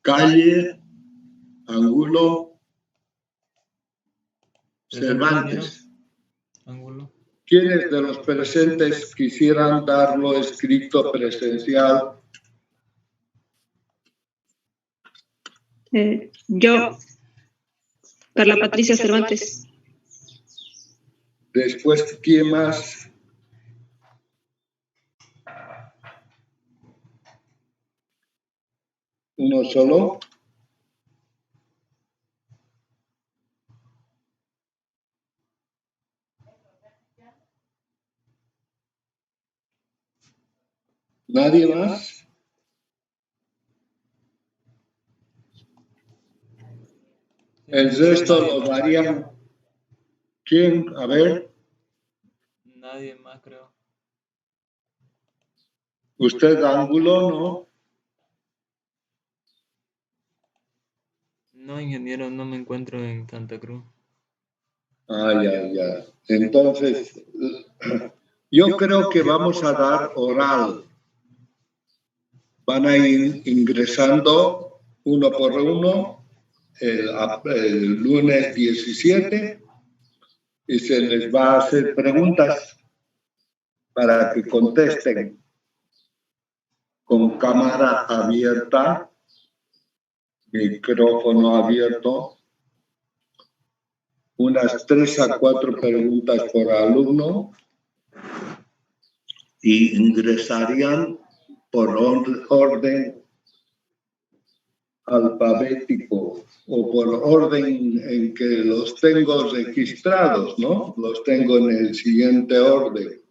Calle, Angulo, Presente, Cervantes. Ángulo. ¿Quiénes de los presentes quisieran darlo escrito presencial? Yo, Carla Patricia Cervantes. Después, ¿quién más? ¿Uno solo? ¿Nadie más? El resto lo darían. ¿Quién? A ver. Nadie más, creo. Usted, Ángulo, ¿no? No, ingeniero, no me encuentro en Santa Cruz. Ya. Entonces, yo creo que vamos a dar oral. Van a ir ingresando uno por uno el lunes 17 y se les va a hacer preguntas para que contesten con cámara abierta, micrófono abierto, unas 3 a 4 preguntas por alumno y ingresarían por orden alfabético o por orden en que los tengo registrados, ¿no? Los tengo en el siguiente orden.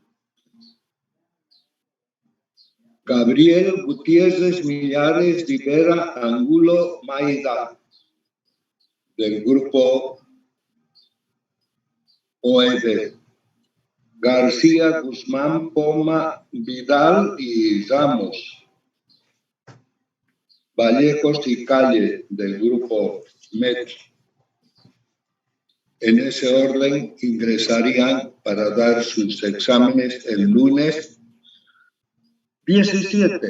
Gabriel Gutiérrez Millares Rivera Angulo Maida, del grupo OED. García Guzmán Poma Vidal y Ramos. Vallejos y Calle, del grupo MET. En ese orden ingresarían para dar sus exámenes el lunes 17.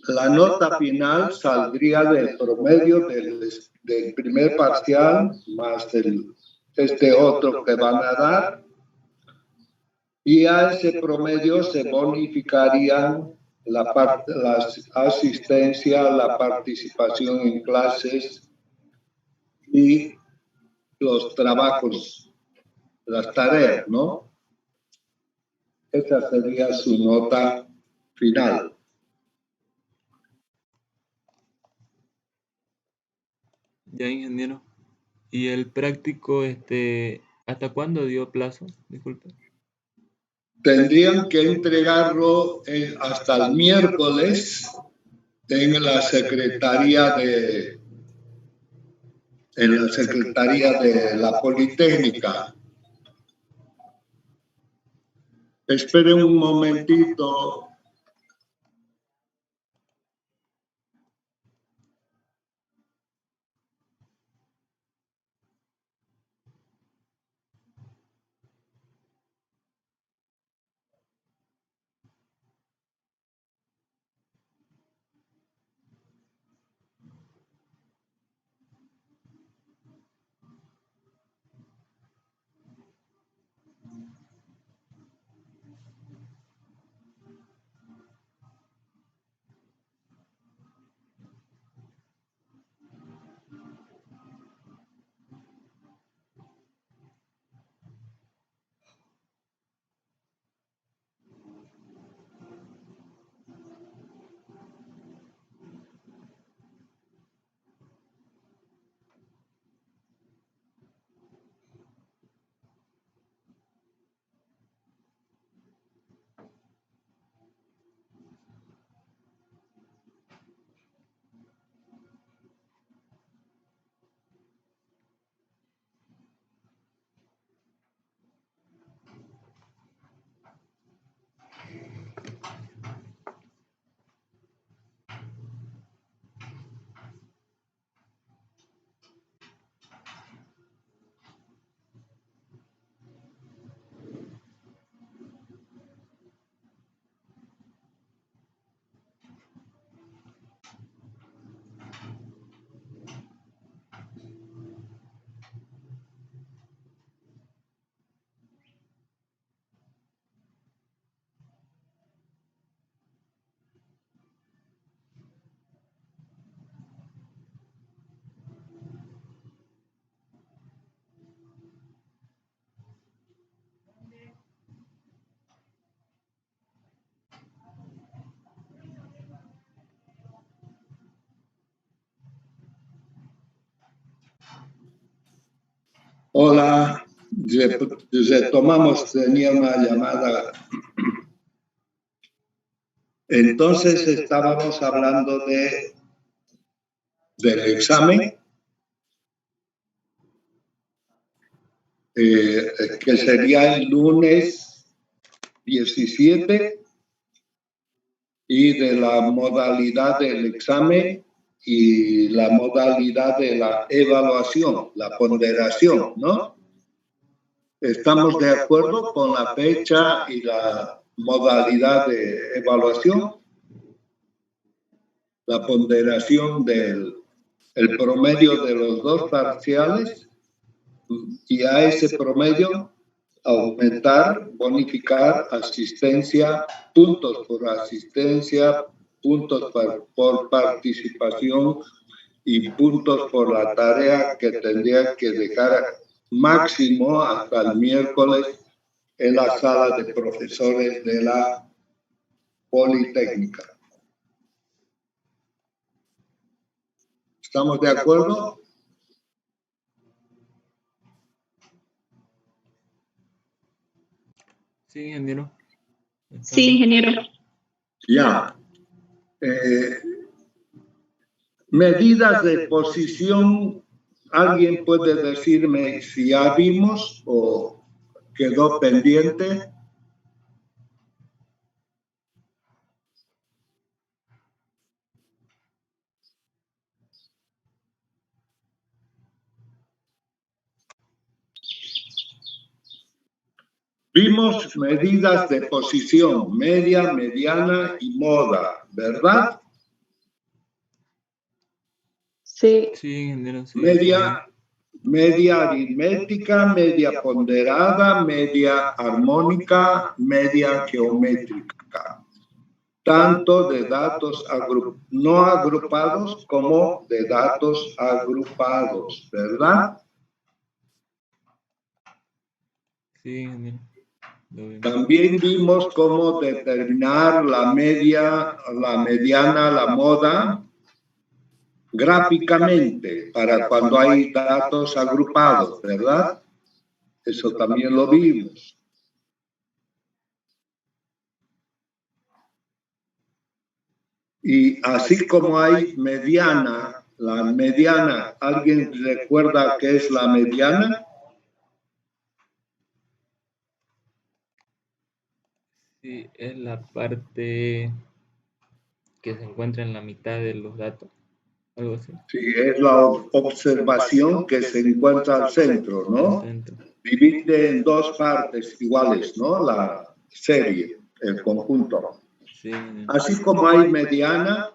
La nota final saldría del promedio del primer parcial más este otro que van a dar, y a ese promedio se bonificarían la asistencia, la participación en clases y los trabajos, las tareas, ¿no? Esa sería su nota final. Ya, ingeniero. ¿Y el práctico, hasta cuándo dio plazo? Disculpe. Tendrían que entregarlo hasta el miércoles en la Secretaría de la Politécnica. Espere un momentito. Hola, retomamos, tenía una llamada. Entonces estábamos hablando del examen, que sería el lunes 17, y de la modalidad del examen y la modalidad de la evaluación, la ponderación, ¿no? ¿Estamos de acuerdo con la fecha y la modalidad de evaluación? La ponderación del promedio de los dos parciales, y a ese promedio aumentar, bonificar asistencia, puntos por asistencia, puntos por participación y puntos por la tarea que tendría que dejar máximo hasta el miércoles en la sala de profesores de la Politécnica. ¿Estamos de acuerdo? Sí, ingeniero. Sí, ingeniero. Ya. Medidas de posición, ¿alguien puede decirme si ya vimos o quedó pendiente? Vimos medidas de posición, media, mediana y moda, ¿verdad? Sí. Sí, ingeniero, sí. Media aritmética, media ponderada, media armónica, media geométrica. Tanto de datos no agrupados como de datos agrupados, ¿verdad? Sí, ingeniero. También vimos cómo determinar la media, la mediana, la moda gráficamente para cuando hay datos agrupados, ¿verdad? Eso también lo vimos. Y así como hay mediana, la mediana, ¿alguien recuerda qué es la mediana? Sí, es la parte que se encuentra en la mitad de los datos, algo así. Sí, es la observación que se encuentra al centro, ¿no? Divide en dos partes iguales, ¿no? La serie, el conjunto. Sí. Así como hay mediana,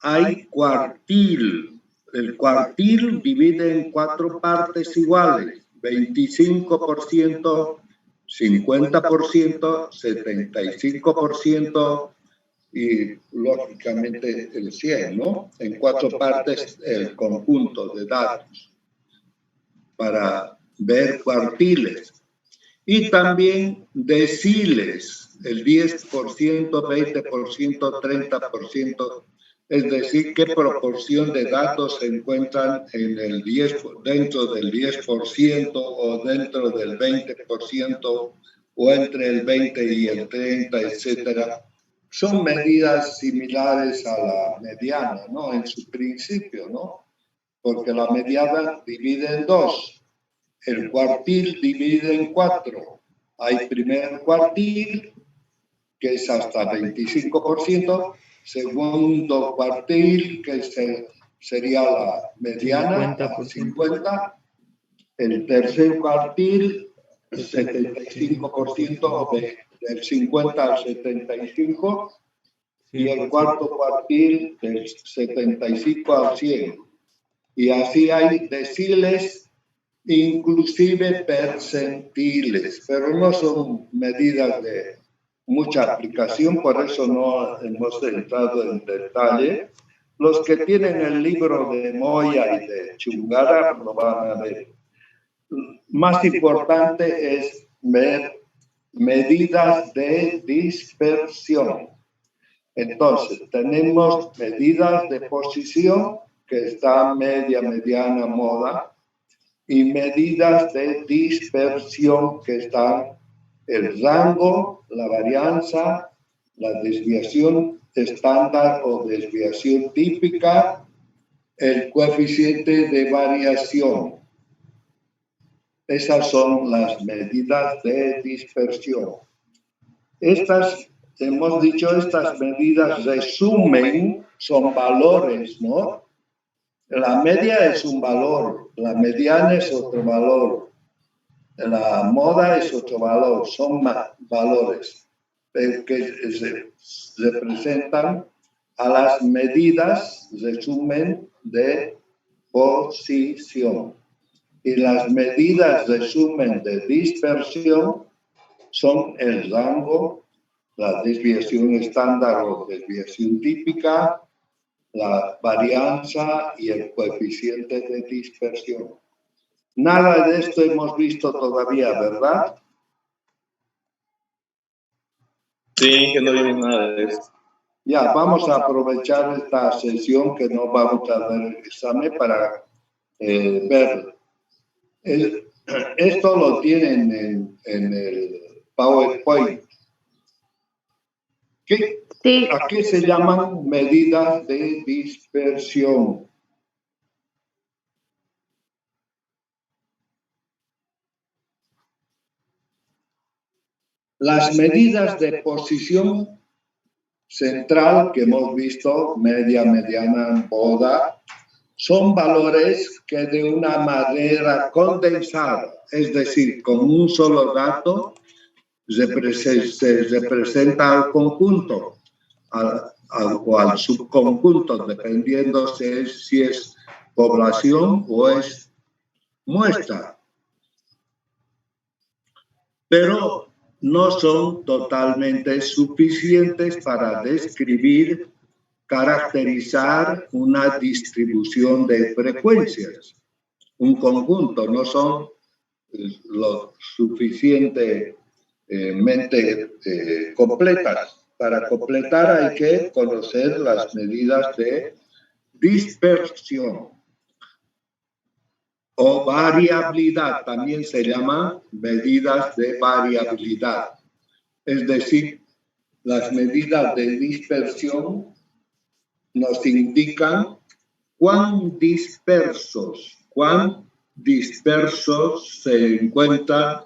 hay cuartil. El cuartil divide en cuatro partes iguales: 25%, 50%, 75%, y lógicamente el 100, ¿no? En cuatro partes el conjunto de datos para ver cuartiles. Y también deciles, el 10%, 20%, 30%, es decir, qué proporción de datos se encuentran en el 10, dentro del 10% o dentro del 20% o entre el 20 y el 30, etcétera. Son medidas similares a la mediana, ¿no? En su principio, ¿no? Porque la mediana divide en dos. El cuartil divide en cuatro. Hay primer cuartil, que es hasta 25%, segundo cuartil, que sería la mediana, 50%, el tercer cuartil, 75%, del 50 al 75%, y el cuarto cuartil, del 75 al 100. Y así hay deciles, inclusive percentiles, pero no son medidas de mucha aplicación, por eso no hemos entrado en detalle. Los que tienen el libro de Moya y de Chungara lo van a ver. Más importante es ver medidas de dispersión. Entonces, tenemos medidas de posición, que está media, mediana, moda, y medidas de dispersión, que están el rango, la varianza, la desviación estándar o desviación típica, el coeficiente de variación. Esas son las medidas de dispersión. Hemos dicho, estas medidas resumen, son valores, ¿no? La media es un valor, la mediana es otro valor, la moda es otro valor, son valores que representan a las medidas, resumen, de posición. Y las medidas, resumen, de dispersión son el rango, la desviación estándar o desviación típica, la varianza y el coeficiente de dispersión. Nada de esto hemos visto todavía, ¿verdad? Sí, que no viene nada de esto. Ya, vamos a aprovechar esta sesión que no vamos a dar el examen para ver. Esto lo tienen en el PowerPoint. Sí. ¿A qué se llaman medidas de dispersión? Las medidas de posición central que hemos visto, media, mediana, moda, son valores que de una manera condensada, es decir, con un solo dato, se representa al conjunto o al subconjunto, dependiendo si es población o es muestra. Pero no son totalmente suficientes para describir, caracterizar una distribución de frecuencias. Un conjunto no son lo suficientemente completas. Para completar hay que conocer las medidas de dispersión o variabilidad, también se llama medidas de variabilidad. Es decir, las medidas de dispersión nos indican cuán dispersos se encuentran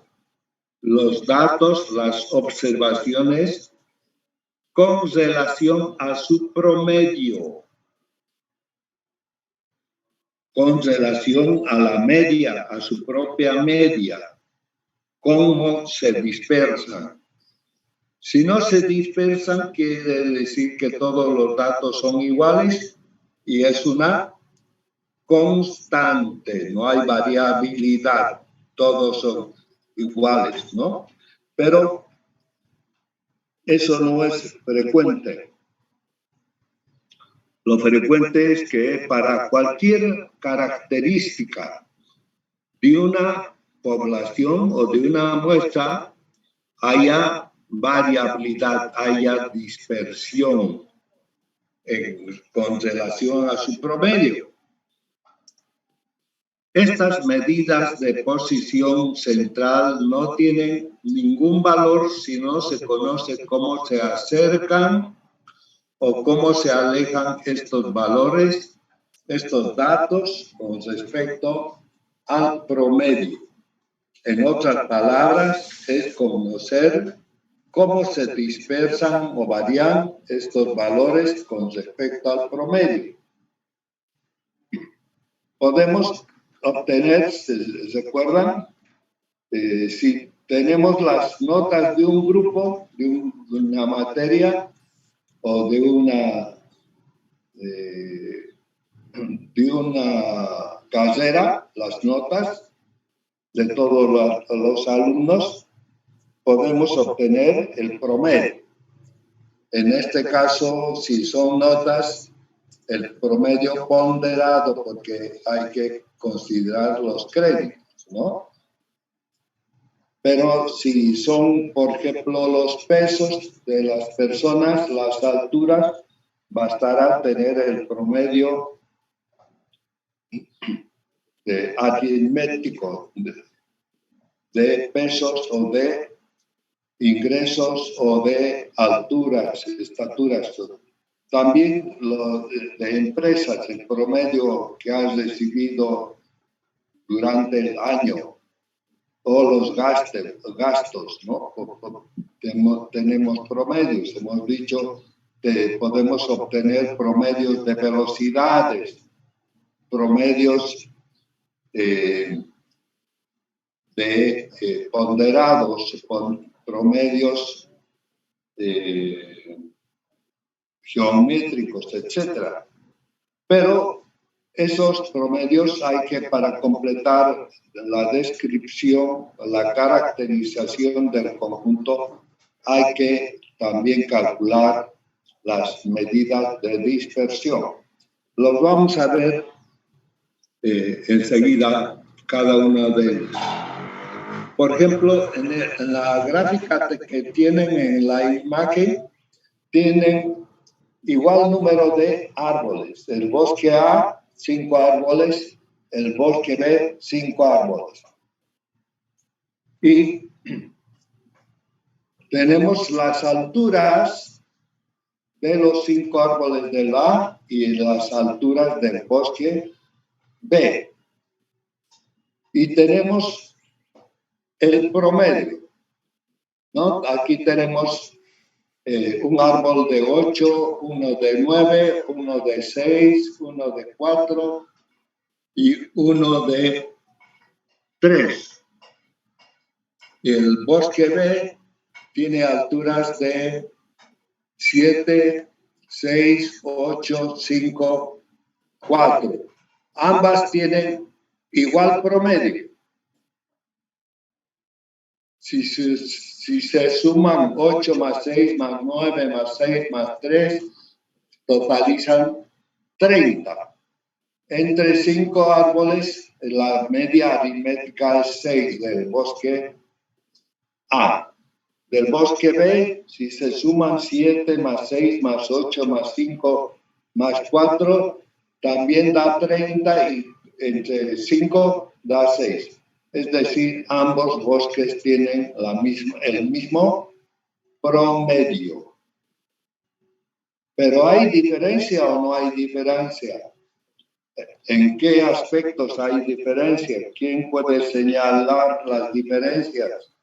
los datos, las observaciones con relación a su promedio, con relación a la media, a su propia media, cómo se dispersan. Si no se dispersan, quiere decir que todos los datos son iguales y es una constante, no hay variabilidad, todos son iguales, ¿no? Pero eso no es frecuente. Lo frecuente es que para cualquier característica de una población o de una muestra haya variabilidad, haya dispersión con relación a su promedio. Estas medidas de posición central no tienen ningún valor si no se conoce cómo se acercan o cómo se alejan estos valores, estos datos con respecto al promedio. En otras palabras, es conocer cómo se dispersan o varían estos valores con respecto al promedio. Podemos obtener, ¿recuerdan? Si tenemos las notas de un grupo, de una materia o de una carrera, las notas de todos los alumnos, podemos obtener el promedio. En este caso, si son notas, el promedio ponderado, porque hay que considerar los créditos, ¿no? Pero si son, por ejemplo, los pesos de las personas, las alturas, bastará tener el promedio aritmético de pesos o de ingresos o de alturas, estaturas. También lo de empresas, el promedio que has recibido durante el año, o los gastos, ¿no? Tenemos promedios, hemos dicho que podemos obtener promedios de velocidades, promedios de ponderados, promedios geométricos, etc. Pero esos promedios hay que, para completar la descripción, la caracterización del conjunto, hay que también calcular las medidas de dispersión. Los vamos a ver enseguida, cada uno de ellos. Por ejemplo, en la gráfica que tienen en la imagen, tienen igual número de árboles. El bosque A, 5 árboles, el bosque B, 5 árboles. Y tenemos las alturas de los 5 árboles del A y las alturas del bosque B. Y tenemos el promedio, ¿no? Aquí tenemos un árbol de 8, uno de 9, uno de 6, uno de 4 y uno de 3. Y el bosque B tiene alturas de 7, 6, 8, 5, 4. Ambas tienen igual promedio. Si se suman 8 más 6 más 9 más 6 más 3, totalizan 30. Entre 5 árboles, la media aritmética es 6 del bosque A. Del bosque B, si se suman 7 más 6 más 8 más 5 más 4, también da 30 y entre 5 da 6. Es decir, ambos bosques tienen el mismo promedio. Pero ¿hay diferencia o no hay diferencia? ¿En qué aspectos hay diferencia? ¿Quién puede señalar las diferencias?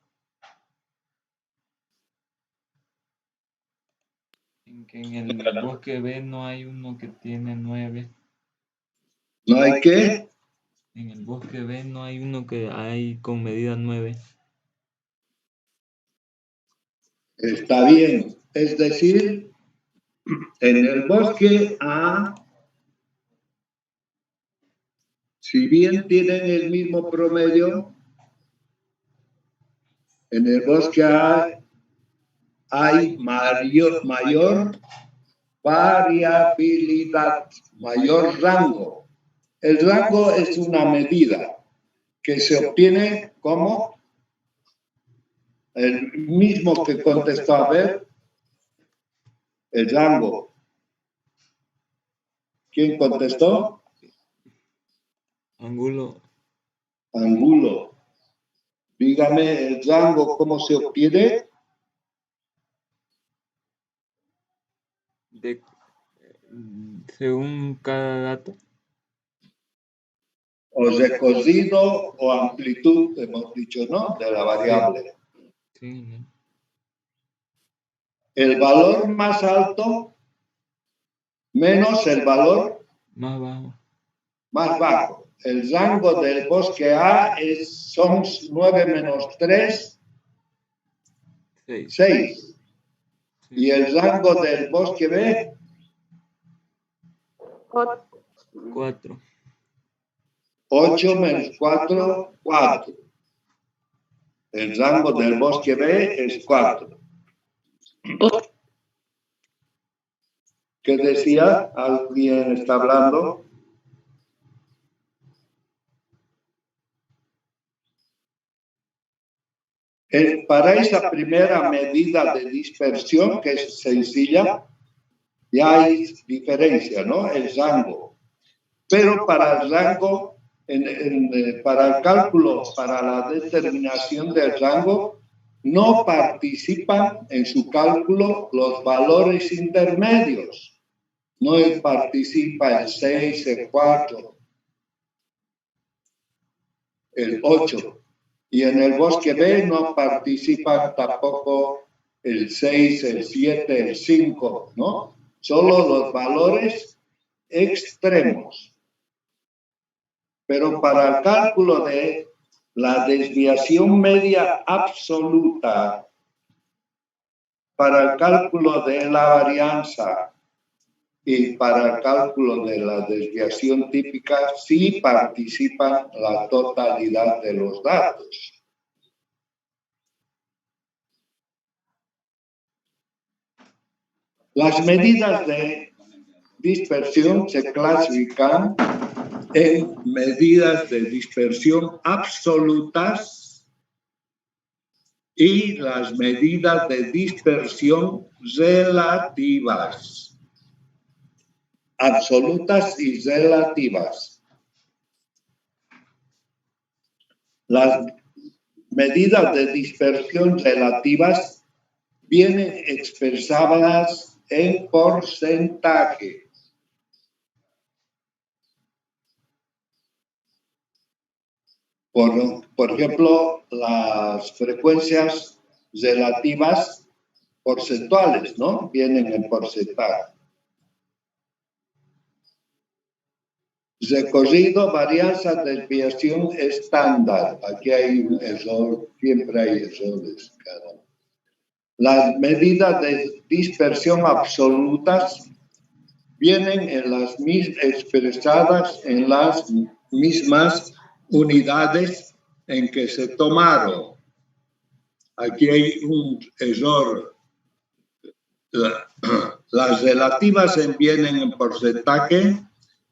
En que en el bosque B no hay uno que tiene 9. ¿No hay qué? En el bosque B no hay uno que hay con medida 9. Está bien. Es decir, en el bosque A, si bien tienen el mismo promedio, en el bosque A hay mayor variabilidad, mayor rango. El rango es una medida que se obtiene como el mismo que contestó, a ver, el rango. ¿Quién contestó? Ángulo. Ángulo. Dígame el rango, ¿cómo se obtiene? Según cada dato. O recorrido o amplitud, hemos dicho, ¿no? De la variable. Sí, ¿no? El valor más alto menos el valor Más bajo. más bajo. El rango del bosque A son 9 menos 3, 6. Y el rango del bosque B, 4. 8 menos 4, 4. El rango del bosque B es 4. ¿Qué decía? ¿Alguien está hablando? Para esa primera medida de dispersión, que es sencilla, ya hay diferencia, ¿no? El rango. Pero para el rango para el cálculo, para la determinación del rango, no participan en su cálculo los valores intermedios. No participa el 6, el 4, el 8. Y en el bosque B no participan tampoco el 6, el 7, el 5, ¿no? Solo los valores extremos. Pero para el cálculo de la desviación media absoluta, para el cálculo de la varianza y para el cálculo de la desviación típica, sí participan la totalidad de los datos. Las medidas de dispersión se clasifican en medidas de dispersión absolutas y las medidas de dispersión relativas. Absolutas y relativas. Las medidas de dispersión relativas vienen expresadas en porcentaje. Por ejemplo, las frecuencias relativas porcentuales, ¿no? Vienen en porcentaje. Recorrido, varianza, desviación estándar. Aquí hay un error, siempre hay errores. Las medidas de dispersión absolutas vienen expresadas en las mismas unidades en que se tomaron. Aquí hay un error. Las relativas vienen en porcentaje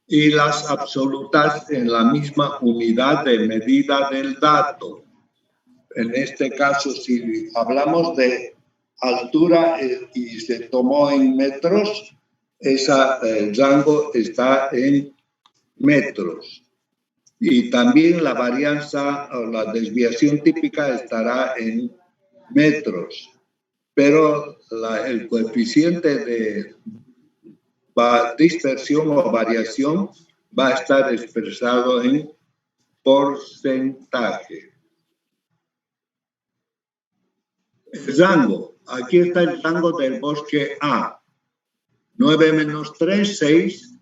y las absolutas en la misma unidad de medida del dato. En este caso, si hablamos de altura y se tomó en metros, el rango está en metros. Y también la varianza o la desviación típica estará en metros. Pero el coeficiente de dispersión o variación va a estar expresado en porcentaje. El rango. Aquí está el rango del bosque A. 9 menos 3, 6.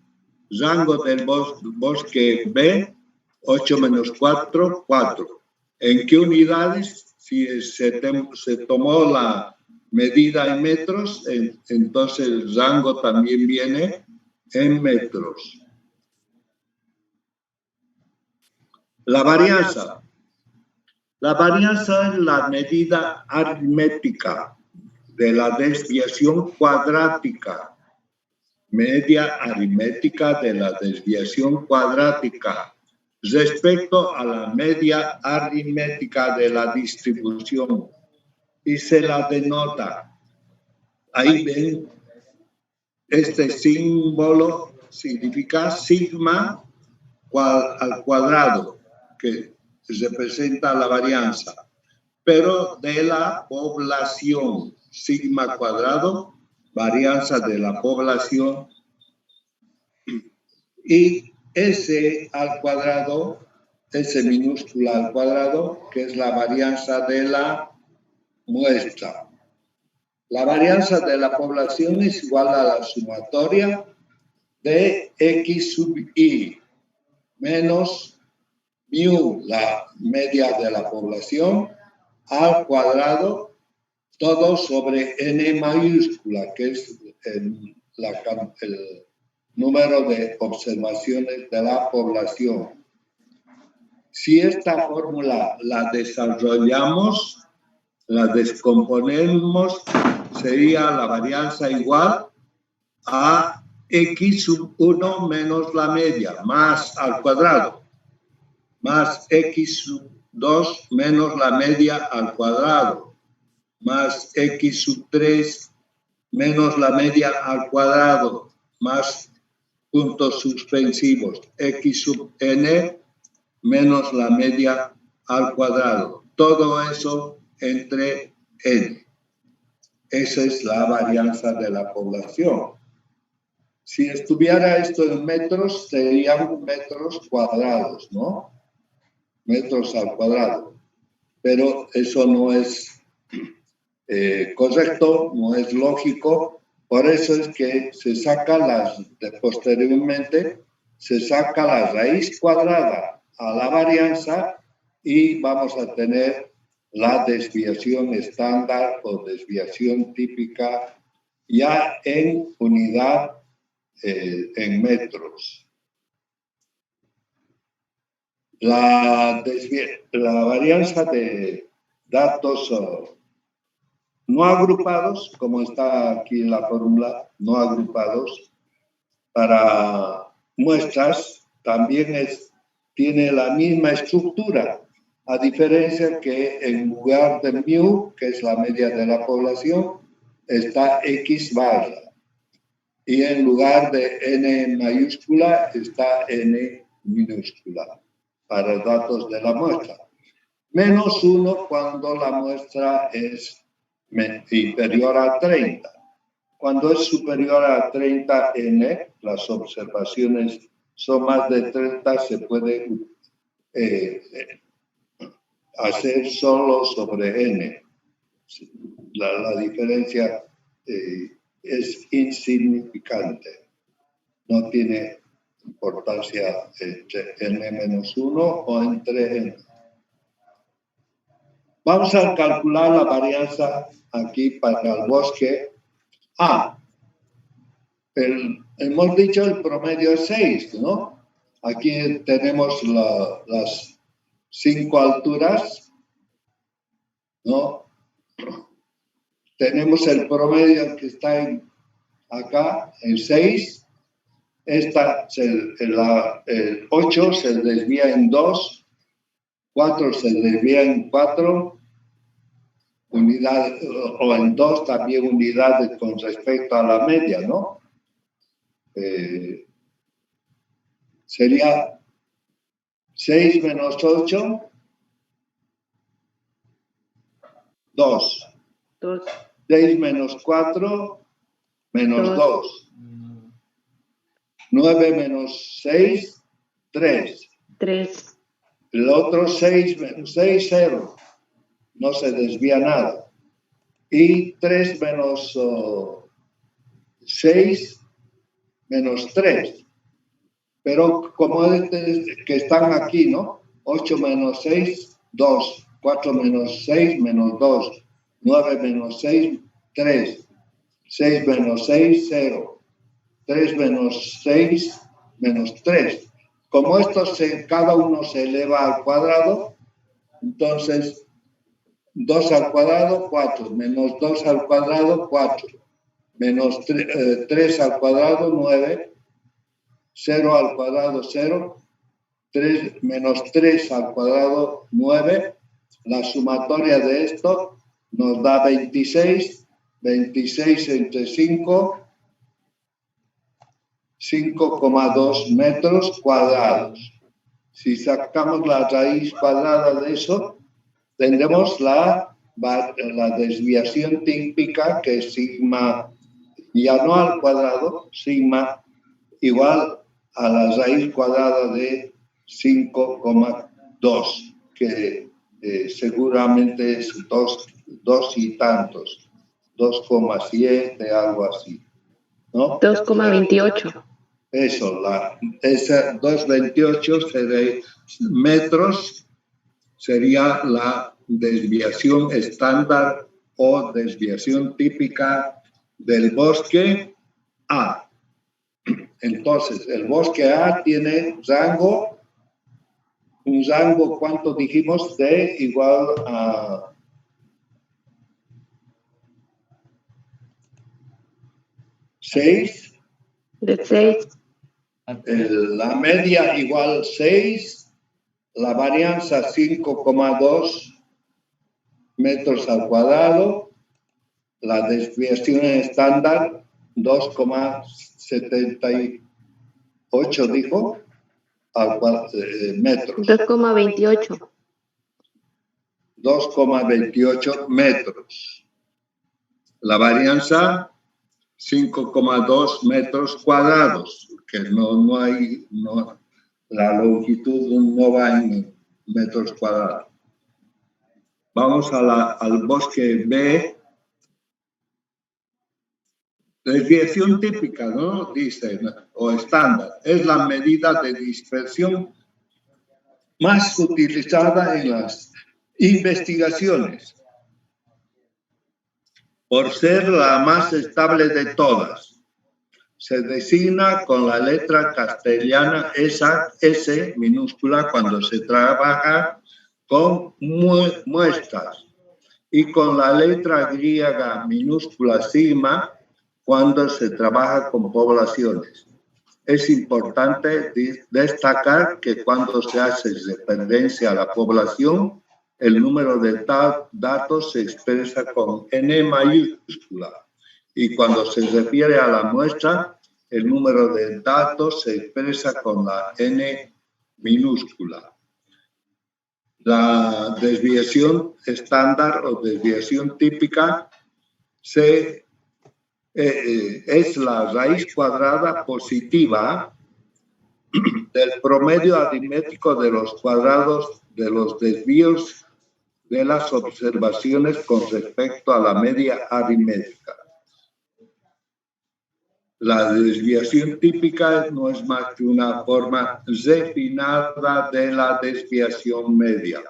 Rango del bosque B. 8 menos 4, 4. ¿En qué unidades? Si se tomó la medida en metros, entonces el rango también viene en metros. La varianza. La varianza es la medida aritmética de la desviación cuadrática. Media aritmética de la desviación cuadrática respecto a la media aritmética de la distribución. Y se la denota. Ahí ven, este símbolo significa sigma al cuadrado, que representa la varianza, pero de la población, sigma cuadrado, varianza de la población, y S al cuadrado, S minúscula al cuadrado, que es la varianza de la muestra. La varianza de la población es igual a la sumatoria de X sub I menos mu, la media de la población, al cuadrado, todo sobre N mayúscula, que es el número de observaciones de la población. Si esta fórmula la desarrollamos, la descomponemos, sería la varianza igual a X sub 1 menos la media, más al cuadrado, más X sub 2 menos la media al cuadrado, más X sub 3 menos la media al cuadrado, más puntos suspensivos, X sub N menos la media al cuadrado. Todo eso entre n. Esa es la varianza de la población. Si estuviera esto en metros, serían metros cuadrados, ¿no? Metros al cuadrado. Pero eso no es correcto, no es lógico. Por eso es que se saca posteriormente, se saca la raíz cuadrada a la varianza y vamos a tener la desviación estándar o desviación típica ya en unidad en metros. La varianza de datos no agrupados, como está aquí en la fórmula, no agrupados, para muestras también tiene la misma estructura, a diferencia que en lugar de mu, que es la media de la población, está X barra. Y en lugar de N mayúscula está N minúscula para datos de la muestra. Menos 1 cuando la muestra es inferior a 30. Cuando es superior a 30 N, las observaciones son más de 30, se puede hacer solo sobre N. La diferencia es insignificante. No tiene importancia entre N-1 o entre N. Vamos a calcular la varianza aquí para el bosque A. Hemos dicho el promedio es 6, ¿no? Aquí tenemos las 5 alturas, ¿no? Tenemos el promedio que está acá en 6. El 8 se desvía en 2, 4 se desvía en 4, unidades, o en 2 también unidades con respecto a la media, ¿no? Sería 6 menos 8, 2. 6 menos 4, menos 2. 9 menos 6, 3. El otro 6 menos 6, 0. No se desvía nada. Y 3 menos 6, menos 3. Pero como que están aquí, ¿no? 8 menos 6, 2. 4 menos 6, menos 2. 9 menos 6, 3. 6 menos 6, 0. 3 menos 6, menos 3. Como estos cada uno se eleva al cuadrado, entonces 2 al cuadrado, 4. Menos 2 al cuadrado, 4. Menos 3 al cuadrado, 9. 0 al cuadrado, 0. 3, menos 3 al cuadrado, 9. La sumatoria de esto nos da 26. 26 entre 5, 5,2 metros cuadrados. Si sacamos la raíz cuadrada de eso, tendremos la desviación típica, que es sigma, ya no al cuadrado, sigma igual a la raíz cuadrada de 5,2, que seguramente es 2 y tantos, 2,7, algo así, ¿no? 2,28. Eso, esa 2,28 metros sería la desviación estándar o desviación típica del bosque A. Entonces, el bosque A tiene un rango, ¿cuánto dijimos? De igual a 6. De 6. La media igual 6. La varianza 5,2 metros al cuadrado. La desviación estándar 2,78, dijo. metros. 2,28. 2,28 metros. La varianza, 5,2 metros cuadrados, que la longitud no va en metros cuadrados. Vamos al bosque B. Desviación típica, ¿no? Dice, o estándar, es la medida de dispersión más utilizada en las investigaciones, por ser la más estable de todas. Se designa con la letra castellana S minúscula cuando se trabaja con muestras y con la letra griega minúscula sigma cuando se trabaja con poblaciones. Es importante destacar que cuando se hace referencia a la población, el número de datos se expresa con N mayúscula y cuando se refiere a la muestra, el número de datos se expresa con la N minúscula. La desviación estándar o desviación típica es la raíz cuadrada positiva del promedio aritmético de los cuadrados de los desvíos de las observaciones con respecto a la media aritmética. La desviación típica no es más que una forma refinada de la desviación media.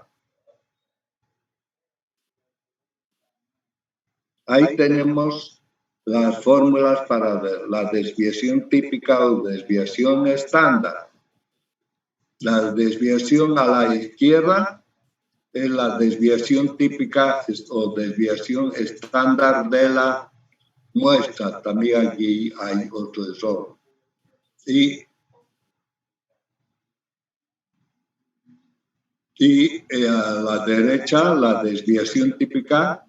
Ahí tenemos las fórmulas para la desviación típica o desviación estándar. La desviación a la izquierda es la desviación típica o desviación estándar de la muestra. También aquí hay otro error. Y a la derecha, la desviación típica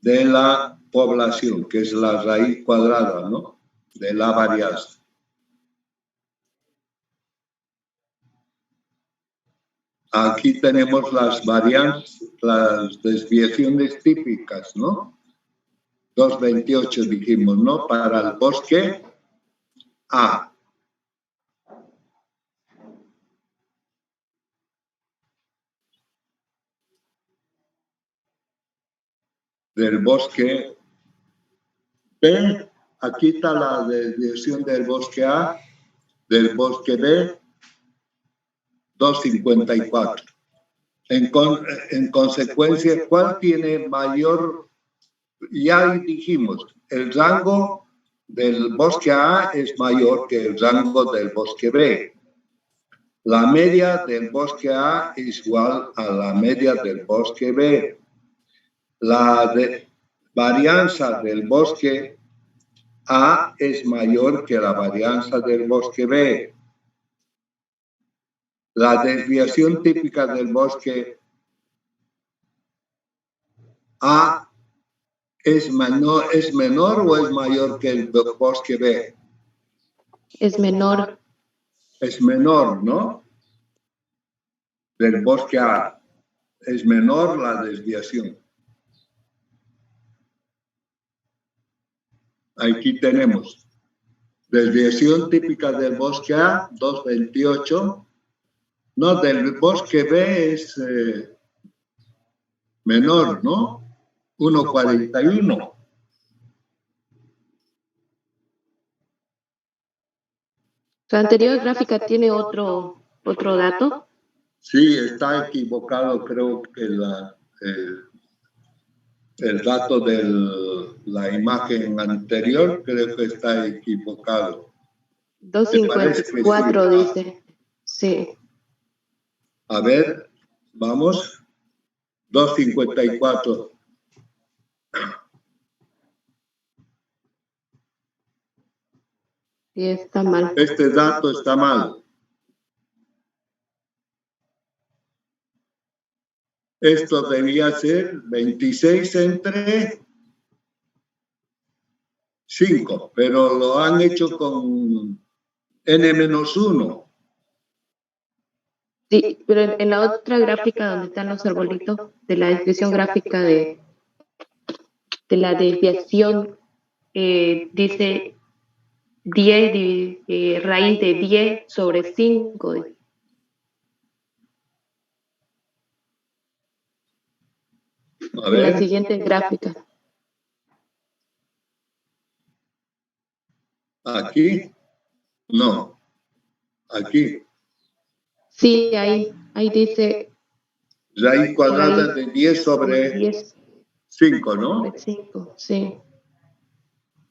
de la población, que es la raíz cuadrada, ¿no?, de la varianza. Aquí tenemos las varianzas, las desviaciones típicas, ¿no? 2,28 dijimos, ¿no? Para el bosque A. Del bosque B, aquí está la desviación del bosque A, del bosque B, 2,54. En consecuencia, ¿cuál tiene mayor? Ya dijimos, el rango del bosque A es mayor que el rango del bosque B. La media del bosque A es igual a la media del bosque B. La varianza del bosque A es mayor que la varianza del bosque B. La desviación típica del bosque A ¿es menor o es mayor que el bosque B? Es menor. Es menor, ¿no? Del bosque A. Es menor la desviación. Aquí tenemos desviación típica del bosque A, 2,28. No, del bosque B es menor, ¿no? 1,41. La anterior gráfica tiene otro dato. Sí, está equivocado, creo que el dato de la imagen anterior creo que está equivocado. 2,54 dice. Sí. A ver, vamos. 2,54. Sí, está mal. Este dato está mal. Esto debía ser 26 entre 5, pero lo han hecho con n-1. Sí, pero en la otra gráfica donde están los arbolitos, de la desviación gráfica de la desviación, dice 10 raíz de 10 sobre 5. A En la ver, siguiente gráfica. aquí, no, aquí, Sí, ahí dice raíz cuadrada de 10 sobre 10 5, ¿no? sobre 5, sí.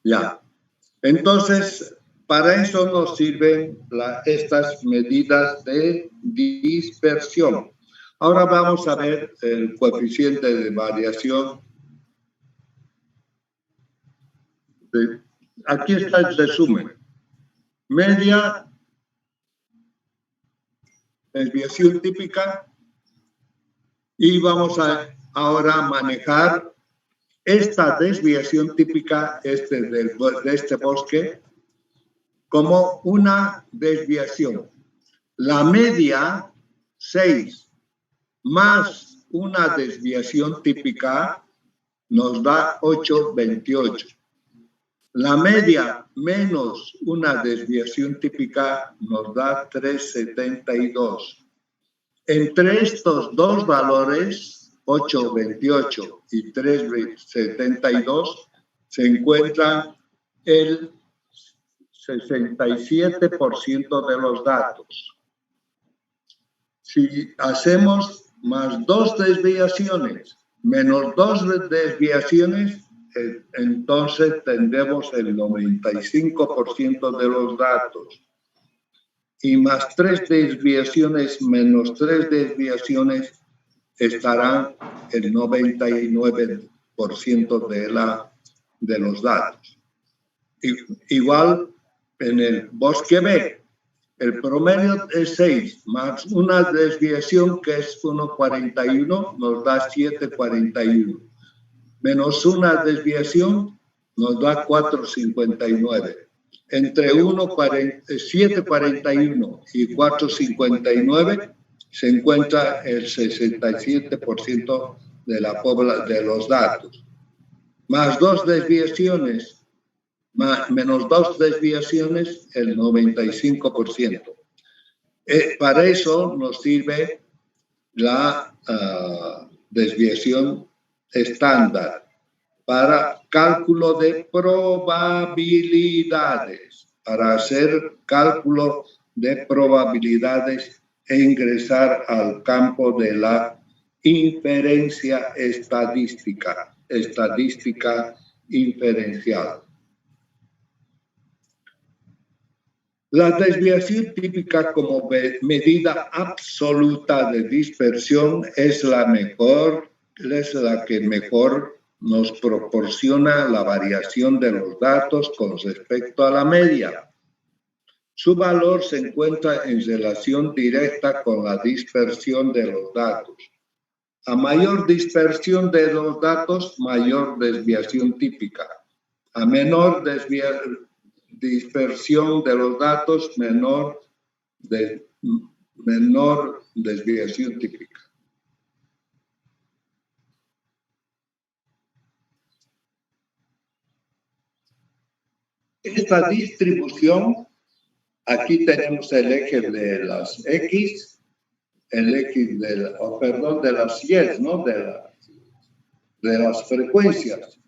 Ya. Entonces, para eso nos sirven estas medidas de dispersión. Ahora vamos a ver el coeficiente de variación. Aquí está el resumen. Media, desviación típica, y vamos a ahora manejar esta desviación típica de este bosque como una desviación. La media, 6, más una desviación típica, nos da 8,28. La media menos una desviación típica nos da 3,72. Entre estos dos valores, 8,28 y 3,72, se encuentra el 67% de los datos. Si hacemos más 2 desviaciones menos 2 desviaciones, entonces tendremos el 95% de los datos. Y más 3 desviaciones menos 3 desviaciones estarán el 99% de los datos. Igual en el bosque B, el promedio es 6, más una desviación que es 1,41, nos da 7,41. Menos una desviación nos da 4,59. Entre 7,41 y 4,59 se encuentra el 67% de los datos. Más 2 desviaciones, menos 2 desviaciones, el 95%. Para eso nos sirve la desviación estándar para cálculo de probabilidades, para hacer cálculo de probabilidades e ingresar al campo de la inferencia estadística inferencial. La desviación típica como medida absoluta de dispersión es la que mejor nos proporciona la variación de los datos con respecto a la media. Su valor se encuentra en relación directa con la dispersión de los datos. A mayor dispersión de los datos, mayor desviación típica. A menor dispersión de los datos, menor desviación típica. Esta distribución, aquí tenemos el eje de las X, el eje de las Y, ¿no? de las frecuencias.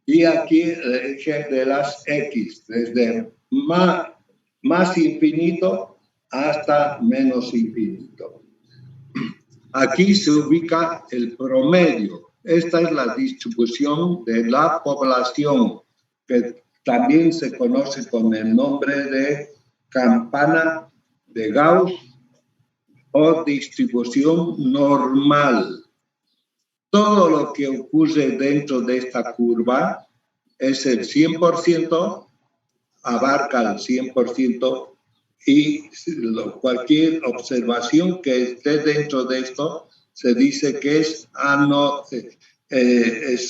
Y aquí el eje de las X, desde más infinito hasta menos infinito. Aquí se ubica el promedio. Esta es la distribución de la población, que también se conoce con el nombre de campana de Gauss o distribución normal. Todo lo que ocurre dentro de esta curva es el 100%, abarca el 100%, y cualquier observación que esté dentro de esto se dice que es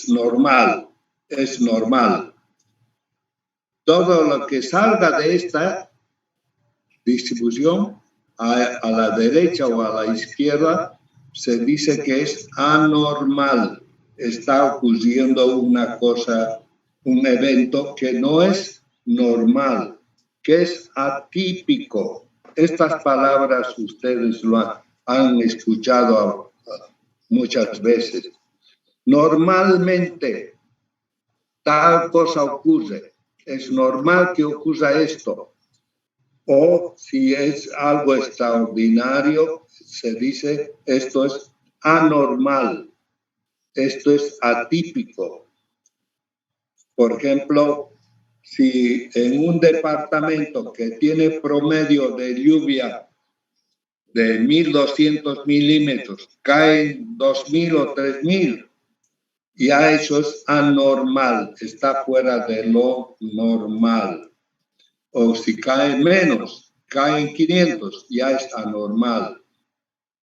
normal, es normal. Todo lo que salga de esta distribución a la derecha o a la izquierda, se dice que es anormal. Está ocurriendo una cosa, un evento que no es normal, que es atípico. Estas palabras ustedes lo han escuchado muchas veces. Normalmente, tal cosa ocurre. Es normal que ocurra esto. O si es algo extraordinario, se dice esto es anormal. Esto es atípico. Por ejemplo, si en un departamento que tiene promedio de lluvia de 1.200 milímetros caen 2.000 o 3.000, ya eso es anormal, está fuera de lo normal. O si caen menos, caen 500, ya es anormal,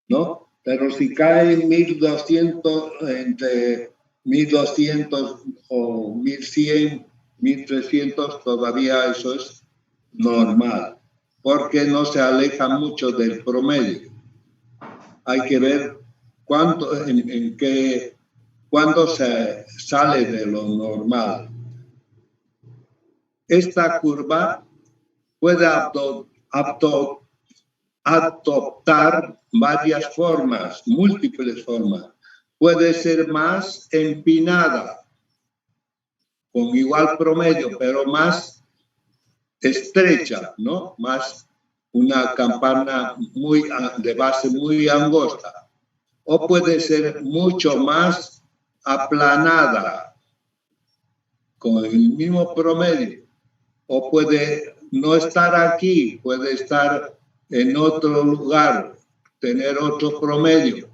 ¿no? Pero si caen 1.200, entre 1.200 o 1.100, 1.300, todavía eso es normal, porque no se aleja mucho del promedio. Hay que ver cuánto, cuándo se sale de lo normal. Esta curva puede adoptar varias formas, múltiples formas. Puede ser más empinada, con igual promedio, pero más estrecha, ¿no? Más una campana de base muy angosta. O puede ser mucho más aplanada, con el mismo promedio. O puede no estar aquí, puede estar en otro lugar, tener otro promedio.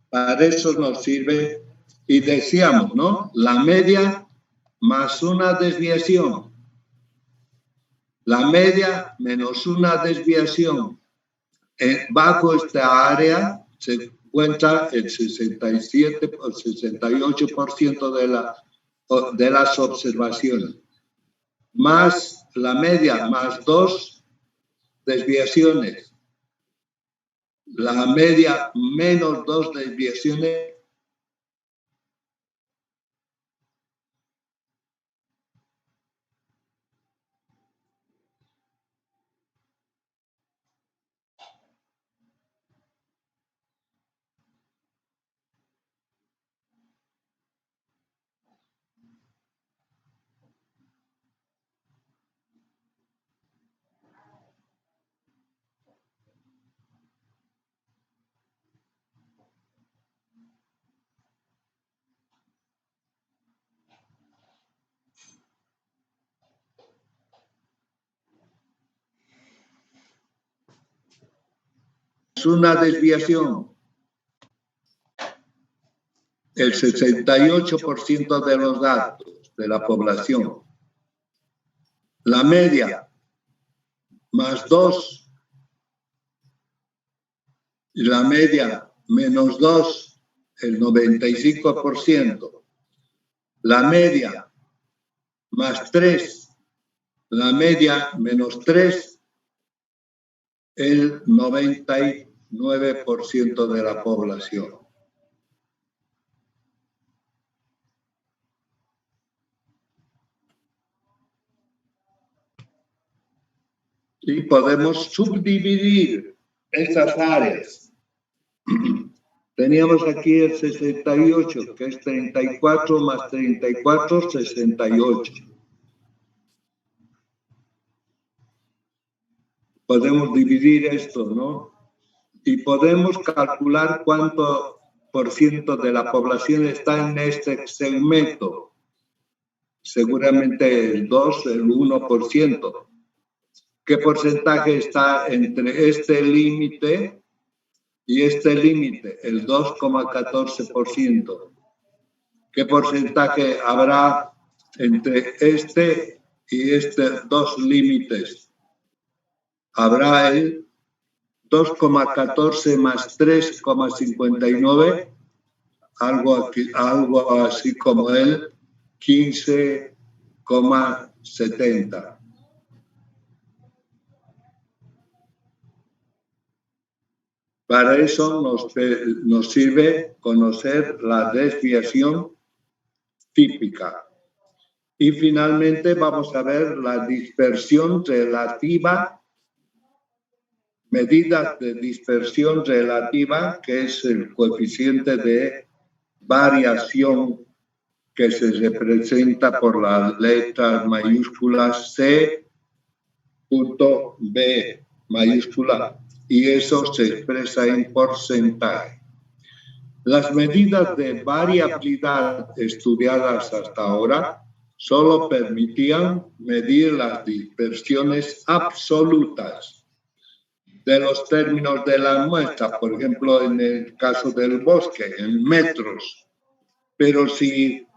Para eso nos sirve, y decíamos, ¿no? La media más una desviación. La media menos una desviación. Bajo esta área se encuentra el 67 o 68% de las observaciones. Más la media, más 2 desviaciones. La media menos 2 desviaciones. Una desviación. El 68% de los datos de la población. La media, más 2. Y la media, menos 2, el 95%. La media, más 3. La media, menos 3, el 99% de la población. Y podemos subdividir estas áreas. Teníamos aquí el 68, que es 34 más 34, 68. Podemos dividir esto, ¿no? Y podemos calcular cuánto por ciento de la población está en este segmento. Seguramente el 2, el 1%. ¿Qué porcentaje está entre este límite y este límite? El 2,14%. ¿Qué porcentaje habrá entre este y este dos límites? Habrá el 2,14 más 3,59, algo así como el 15,70. Para eso nos sirve conocer la desviación típica. Y finalmente vamos a ver la dispersión relativa, medidas de dispersión relativa, que es el coeficiente de variación que se representa por las letras mayúsculas C, B mayúscula, y eso se expresa en porcentaje. Las medidas de variabilidad estudiadas hasta ahora solo permitían medir las dispersiones absolutas de los términos de la muestra, por ejemplo, en el caso del bosque, en metros. Pero si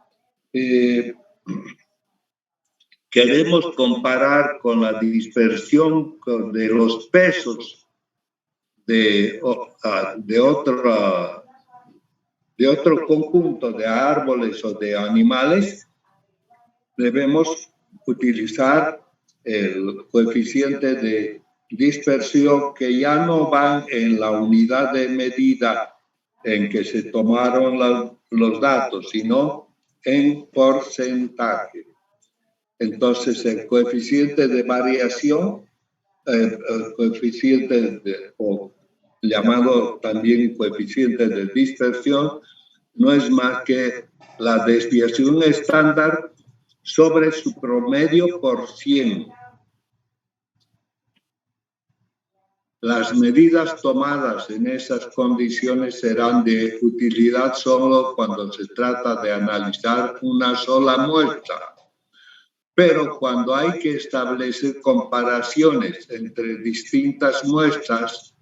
queremos comparar con la dispersión de los pesos de otro conjunto de árboles o de animales, debemos utilizar el coeficiente de dispersión que ya no van en la unidad de medida en que se tomaron los datos, sino en porcentaje. Entonces, el coeficiente de variación, el coeficiente o llamado también coeficiente de dispersión, no es más que la desviación estándar sobre su promedio por 100. Las medidas tomadas en esas condiciones serán de utilidad solo cuando se trata de analizar una sola muestra. Pero cuando hay que establecer comparaciones entre distintas muestras,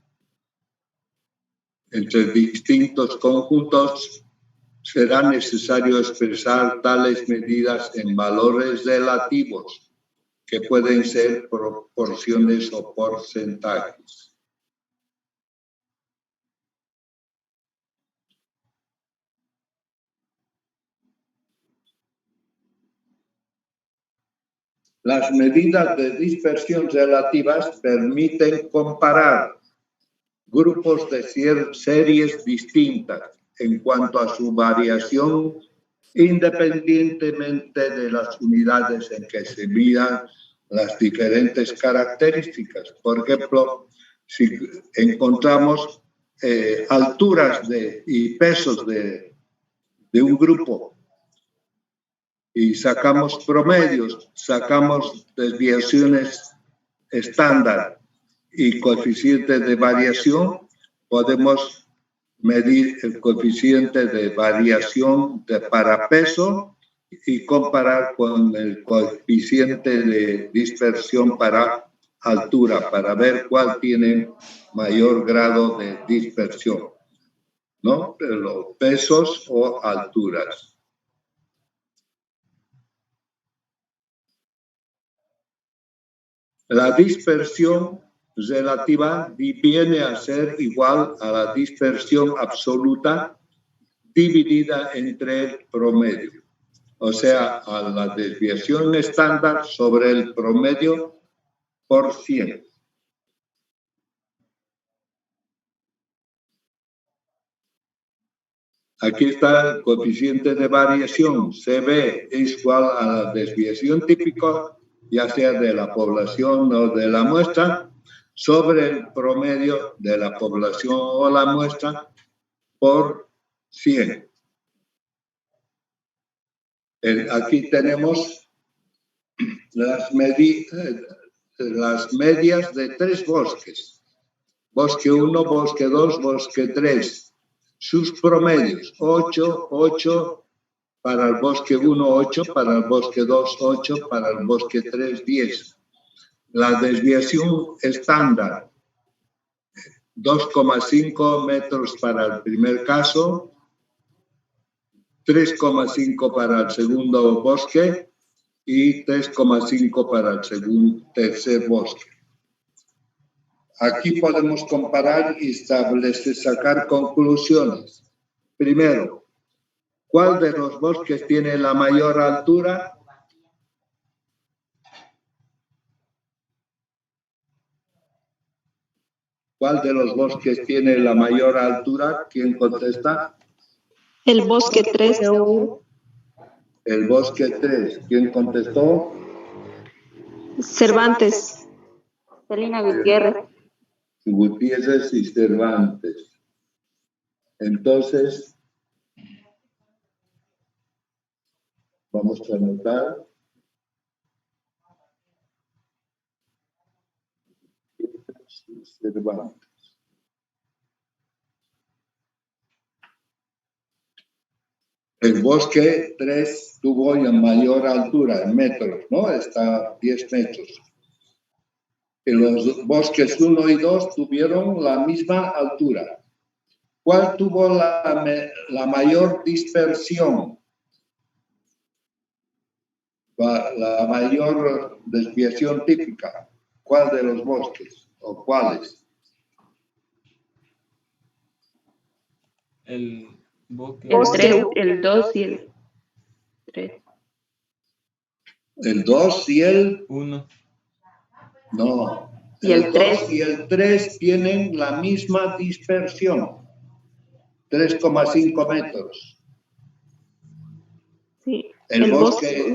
entre distintos conjuntos, será necesario expresar tales medidas en valores relativos, que pueden ser proporciones o porcentajes. Las medidas de dispersión relativas permiten comparar grupos de series distintas en cuanto a su variación, independientemente de las unidades en que se midan las diferentes características. Por ejemplo, si encontramos alturas y pesos de un grupo y sacamos promedios, sacamos desviaciones estándar y coeficiente de variación, podemos medir el coeficiente de variación para peso y comparar con el coeficiente de dispersión para altura, para ver cuál tiene mayor grado de dispersión, ¿no? Los pesos o alturas. La dispersión relativa viene a ser igual a la dispersión absoluta dividida entre el promedio, o sea, a la desviación estándar sobre el promedio por 100. Aquí está el coeficiente de variación, CB es igual a la desviación típica, ya sea de la población o de la muestra, sobre el promedio de la población o la muestra por 100. Aquí tenemos las medias de 3 bosques. Bosque 1, bosque 2, bosque 3. Sus promedios, 8, 8 para el bosque 1, 8 para el bosque 2, 8 para el bosque 3, 10. La desviación estándar, 2,5 metros para el primer caso, 3,5 para el segundo bosque y 3,5 para el tercer bosque. Aquí podemos comparar y sacar conclusiones. Primero, ¿cuál de los bosques tiene la mayor altura? ¿Cuál de los bosques tiene la mayor altura? ¿Quién contesta? El bosque 3. El bosque 3. ¿Quién contestó? Cervantes. Celina Gutiérrez. Gutiérrez y Cervantes. Entonces, vamos a anotar. Cervantes. El bosque 3 tuvo ya mayor altura, en metros, ¿no? Está a 10 metros. Y los bosques 1 y 2 tuvieron la misma altura. ¿Cuál tuvo la mayor dispersión? La mayor desviación típica. ¿Cuál de los bosques? ¿O cuáles? El bosque. El 3, el 2 y el 3. ¿El 2 y el...? 1. No. Y el 3. 2 y el 3 tienen la misma dispersión. 3,5 metros. Sí. El bosque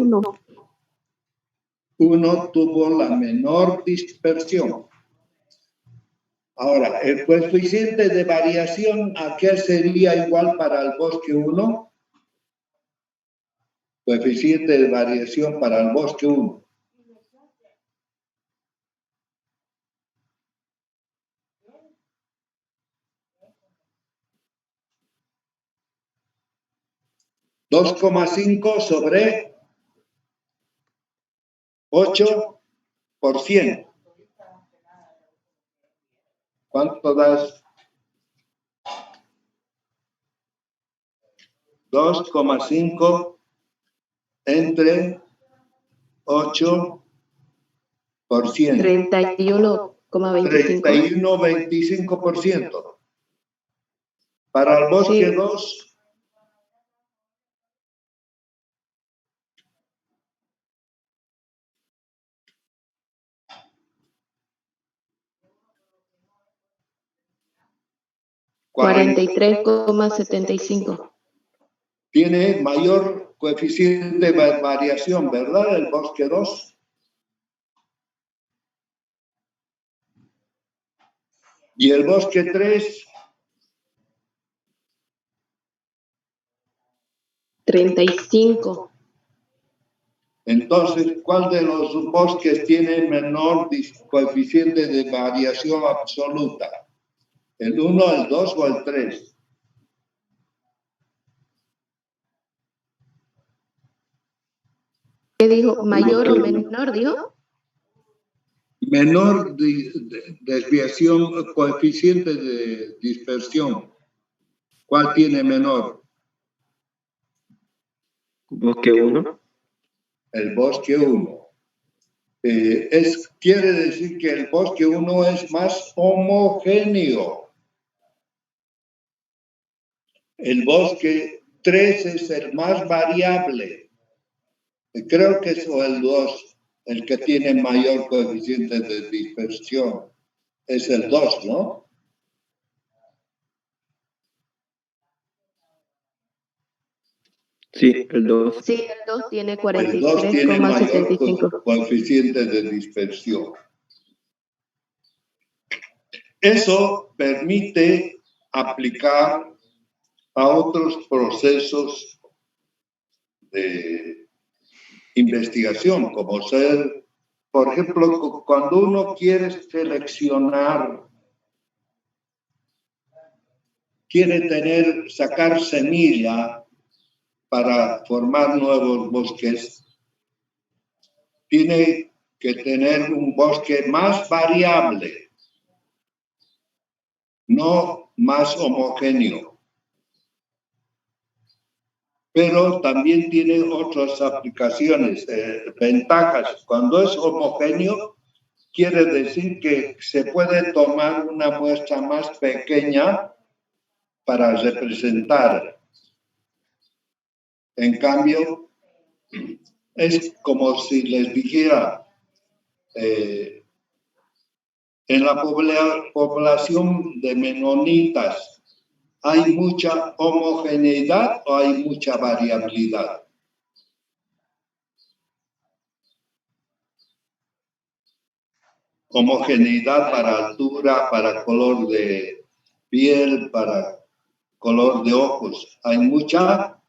1 tuvo la menor dispersión. Ahora, el coeficiente de variación, ¿a qué sería igual para el bosque 1? Coeficiente de variación para el bosque 1. $2,5 sobre 8%. ¿Cuánto das? 2,5 entre 8%. 31,25. 31,25%. Para el bosque 2, $43,75. tiene mayor coeficiente de variación, ¿verdad? El bosque 2. Y el bosque 3, 35. entonces, ¿cuál de los bosques tiene menor coeficiente de variación absoluta? ¿El 1, el 2 o el 3? ¿Qué dijo? ¿Mayor o menor, dijo? Menor desviación, coeficiente de dispersión. ¿Cuál tiene menor? Bosque 1. El bosque 1. Quiere decir que el bosque 1 es más homogéneo. El bosque 3 es el más variable. Creo que es el 2, el que tiene mayor coeficiente de dispersión. Es el 2, ¿no? Sí, el 2. Sí, el 2 tiene El 2 tiene mayor 43,75. coeficiente de dispersión. Eso permite aplicar a otros procesos de investigación, como ser, por ejemplo, cuando uno quiere seleccionar, quiere sacar semilla para formar nuevos bosques, tiene que tener un bosque más variable, no más homogéneo. Pero también tiene otras aplicaciones, ventajas. Cuando es homogéneo, quiere decir que se puede tomar una muestra más pequeña para representar. En cambio, es como si les dijera, En la población de menonitas, ¿hay mucha homogeneidad o hay mucha variabilidad? Homogeneidad para altura, para color de piel, para color de ojos. ¿Hay mucha?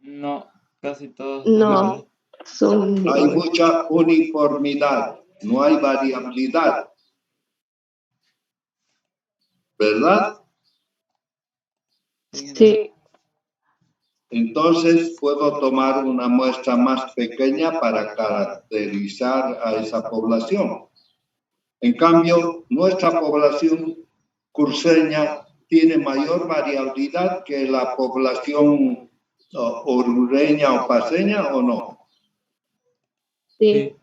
No, casi todos. No, son Hay iguales. mucha uniformidad, no hay variabilidad. ¿Verdad? Sí, Entonces puedo tomar una muestra más pequeña para caracterizar a esa población. En cambio, nuestra población cruceña tiene mayor variabilidad que la población orureña o paseña, ¿o no? sí.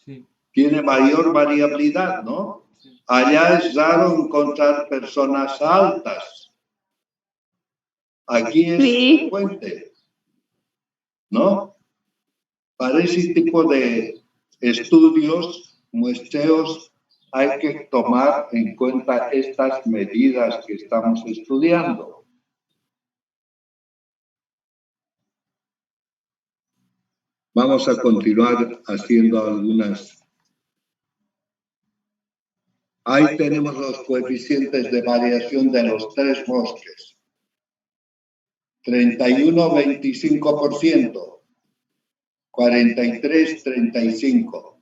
Sí. Tiene mayor variabilidad, ¿no? Allá es raro encontrar personas altas. Aquí es Sí. frecuente, ¿no? Para ese tipo de estudios, muestreos, hay que tomar en cuenta estas medidas que estamos estudiando. Vamos a continuar haciendo algunas. Ahí tenemos los coeficientes de variación de los tres bosques. 31, 25%. 43, 35.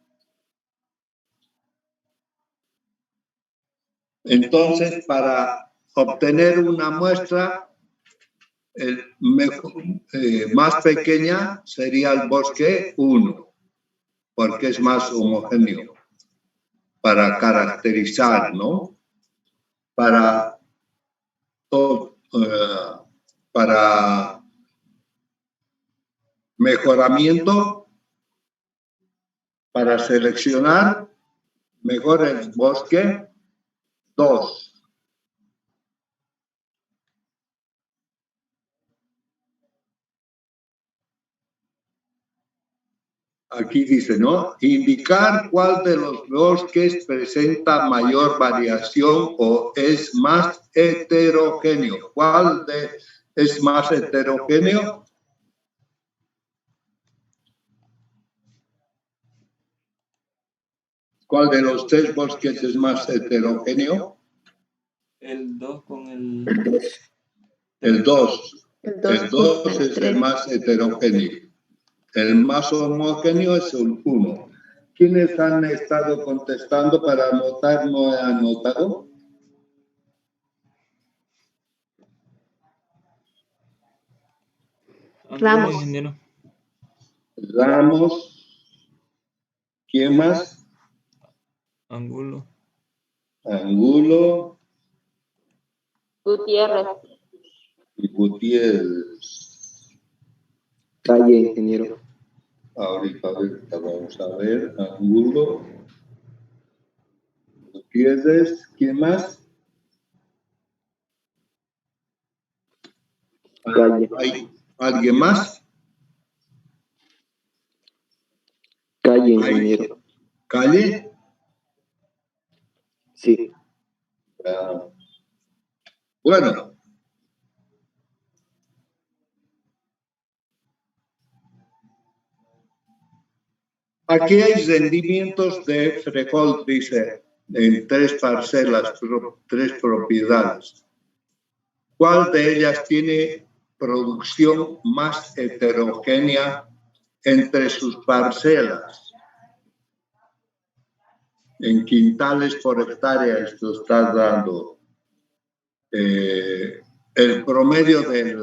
Entonces, para obtener una muestra más pequeña sería el bosque 1, porque es más homogéneo, para caracterizar, ¿no? Para mejoramiento, para seleccionar mejor el bosque 2. Aquí dice, ¿no? Indicar cuál de los bosques presenta mayor variación o es más heterogéneo. ¿Cuál es más heterogéneo? ¿Cuál de los tres bosques es más heterogéneo? El 2 con el... El 2. El El 2 es el más heterogéneo. El más homogéneo es el 1. ¿Quiénes han estado contestando para anotar? ¿No he anotado? Ramos. Ingeniero. Ramos. ¿Quién más? Angulo. Angulo Gutiérrez. y Gutiérrez. Calle, ingeniero. Ahorita vamos a ver. Angulo. Gutiérrez. ¿Quién más? Calle. ¿Hay alguien más? Calle, ingeniero. ¿Calle? Sí. Bueno. Aquí hay rendimientos de Freijolt, dice, en 3 parcelas, 3 propiedades. ¿Cuál de ellas tiene producción más heterogénea entre sus parcelas? En quintales por hectárea esto está dando el promedio de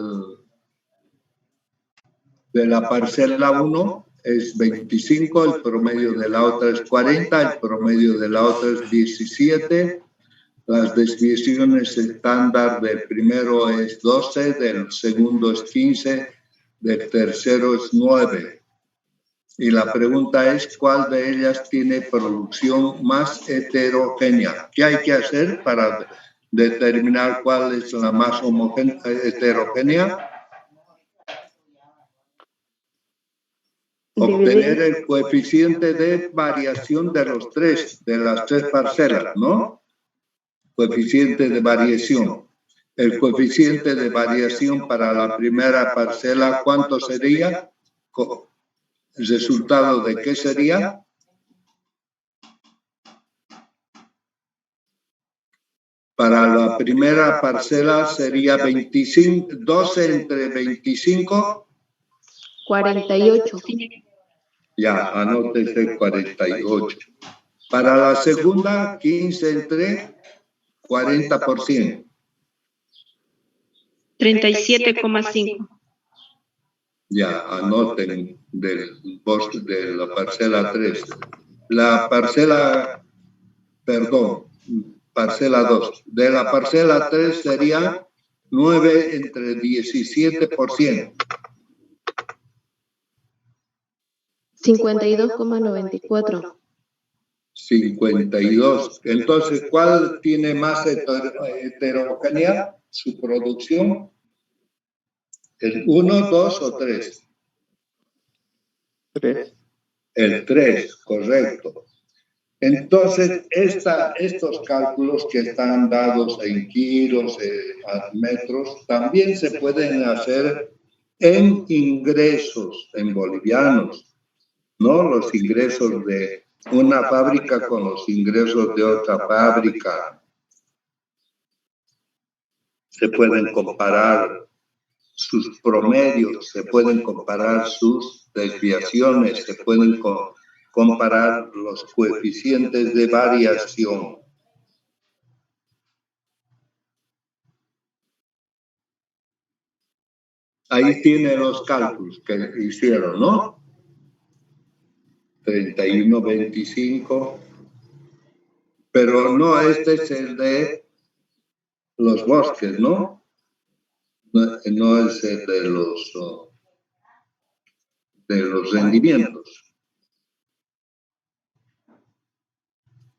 la parcela 1 es 25, el promedio de la otra es 40, el promedio de la otra es 17, las desviaciones estándar del primero es 12, del segundo es 15, del tercero es 9. Y la pregunta es, ¿cuál de ellas tiene producción más heterogénea? ¿Qué hay que hacer para determinar cuál es la más heterogénea? obtener el coeficiente de variación de las tres parcelas, ¿no? Coeficiente de variación. El coeficiente de variación para la primera parcela, ¿cuánto sería? ¿El resultado de qué sería? Para la primera parcela sería 25, 12 entre 25. 48. Ya, anótese 48. Para la segunda, 15 entre 40%. 37,5. Ya, anoten de la parcela 3. La parcela, perdón, parcela 2. De la parcela 3 sería 9 entre 17%. 52,94. 52. Entonces, ¿cuál tiene más heterogénea su producción? ¿El 1, 2 o 3? 3. El 3, correcto. Entonces, estos cálculos que están dados en kilos, en metros, también se pueden hacer en ingresos, en bolivianos, ¿no? Los ingresos de una fábrica con los ingresos de otra fábrica. Se pueden comparar sus promedios, se pueden comparar sus desviaciones, se pueden comparar los coeficientes de variación. Ahí tienen los cálculos que hicieron, ¿no? 31,25. Pero no, este es el de los bosques, ¿no? No es el de los rendimientos.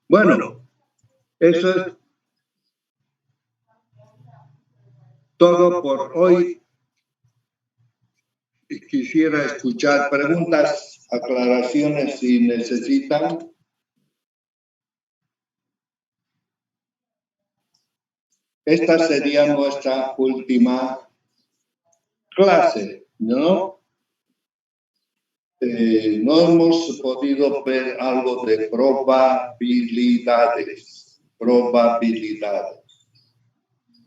Bueno, eso es todo por hoy. Quisiera escuchar preguntas, aclaraciones si necesitan. Esta sería nuestra última clase, ¿no? No hemos podido ver algo de probabilidades,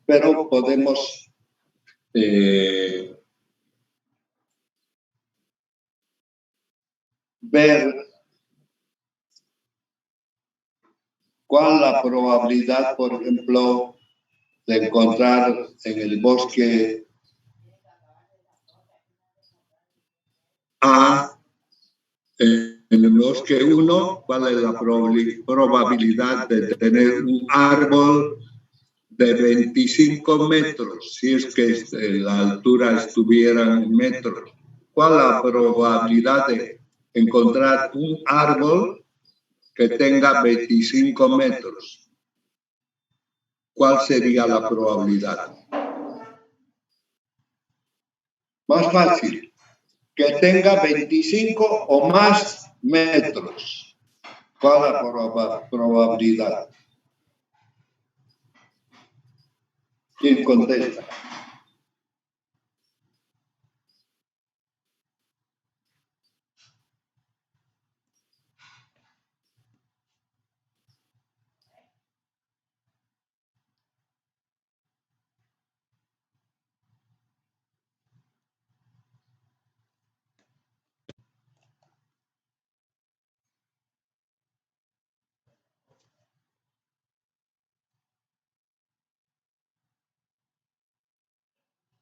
pero podemos ver cuál es la probabilidad, por ejemplo, de encontrar en el bosque A, en el bosque 1, cuál es la probabilidad de tener un árbol de 25 metros, si es que la altura estuviera en metros. ¿Cuál es la probabilidad de encontrar un árbol que tenga 25 metros? ¿Cuál sería la probabilidad? Más fácil, que tenga 25 o más metros. ¿Cuál es la probabilidad? ¿Quién contesta?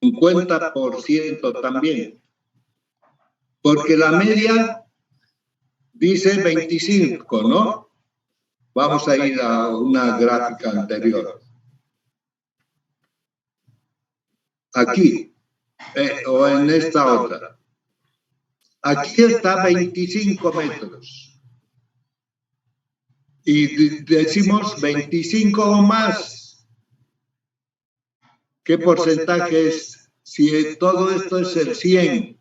Un 50% también. Porque la media dice 25, ¿no? Vamos a ir a una gráfica anterior. Aquí, o en esta otra. Aquí está 25 metros. Y decimos 25 o más. ¿Qué porcentaje es? Si todo esto es el 100.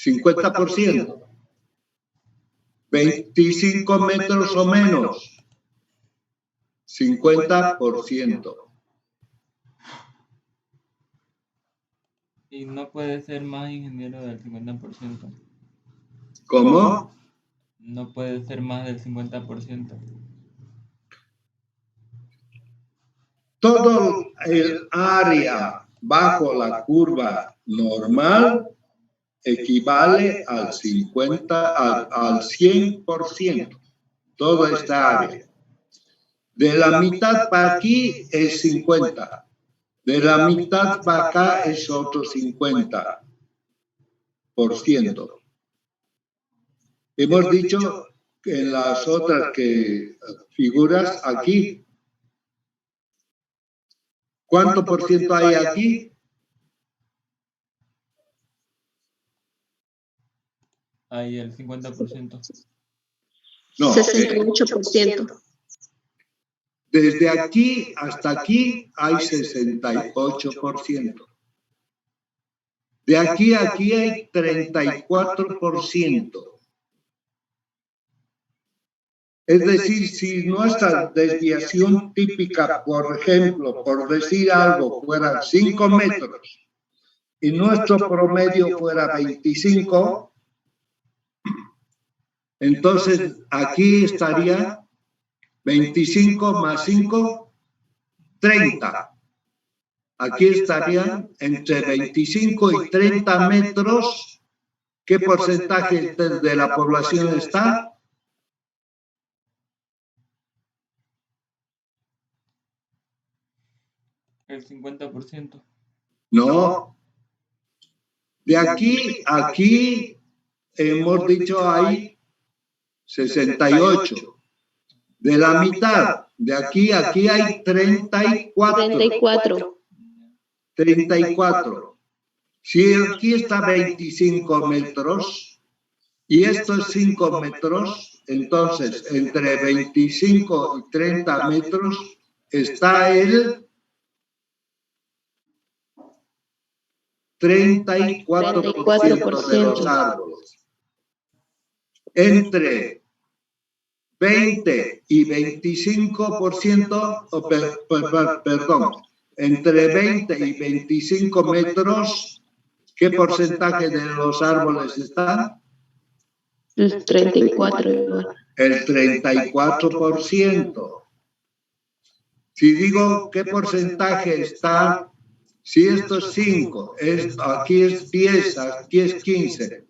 50%. 25 metros o menos, 50%. Y no puede ser más, ingeniero, del 50%. ¿Cómo? No puede ser más del 50%. Todo el área bajo la curva normal equivale al 100%. Toda esta área. De la mitad para aquí es 50. De la mitad para acá es otro 50%. Hemos dicho que en las otras figuras aquí, ¿cuánto por ciento hay aquí? Hay el 50%. No, 68%. desde aquí hasta aquí hay 68%. De aquí a aquí hay 34%. Es decir, si nuestra desviación típica, por ejemplo, por decir algo, fuera 5 metros y nuestro promedio fuera 25, entonces aquí estaría 25 más 5, 30. Aquí estarían entre 25 y 30 metros. ¿Qué porcentaje de la población está? El 50%. No. De aquí a aquí hemos dicho hay 68. De la mitad, de aquí a aquí hay 34. 34. Si aquí está 25 metros y esto es 5 metros, entonces entre 25 y 30 metros está el 34% de los árboles. Entre 20 y 25%, perdón, entre 20 y 25 metros, ¿qué porcentaje de los árboles están? El 34 igual. El 34%. Si digo qué porcentaje está, si esto es 5, aquí es 10, aquí es 15,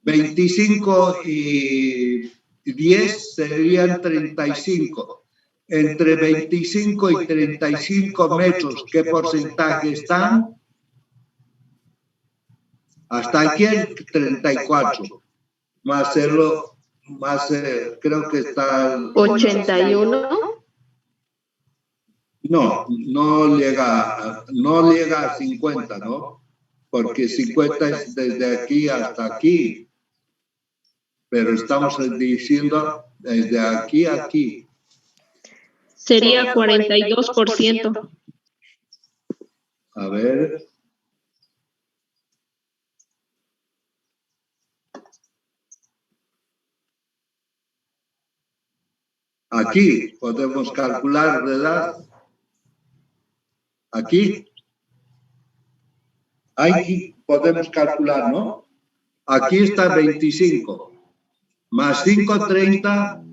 25 y 10 serían 35. Entre 25 y 35 metros, ¿qué porcentaje están? Hasta aquí el 34. Creo que está el 81. No llega a 50, ¿no? Porque 50 es desde aquí hasta aquí. Pero estamos diciendo desde aquí a aquí. Sería 42%. A ver. Aquí podemos calcular, ¿verdad? Aquí podemos calcular, ¿no? Aquí está 25, más 5, 30,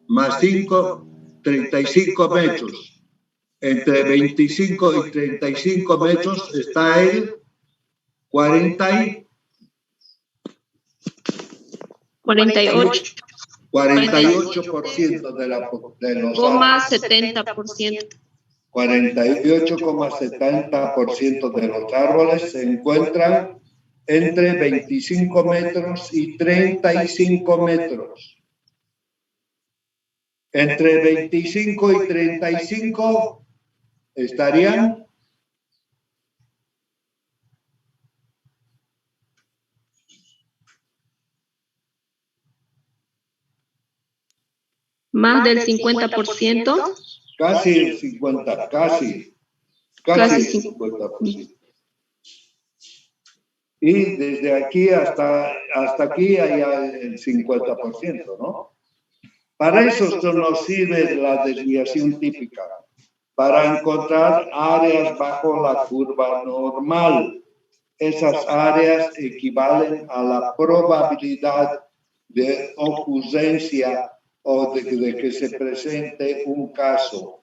más 5, 35 metros. Entre 25 y 35 metros está el 48%. 48% de los árboles. 70%. 48,70% de los árboles se encuentran entre 25 metros y 35 metros. Entre 25 y 35 estarían Más del 50%. casi el 50, casi el 50%. Y desde aquí hasta aquí hay el 50%, ¿no? Para eso nos sirve la desviación típica, para encontrar áreas bajo la curva normal. Esas áreas equivalen a la probabilidad de ocurrencia o de que se presente un caso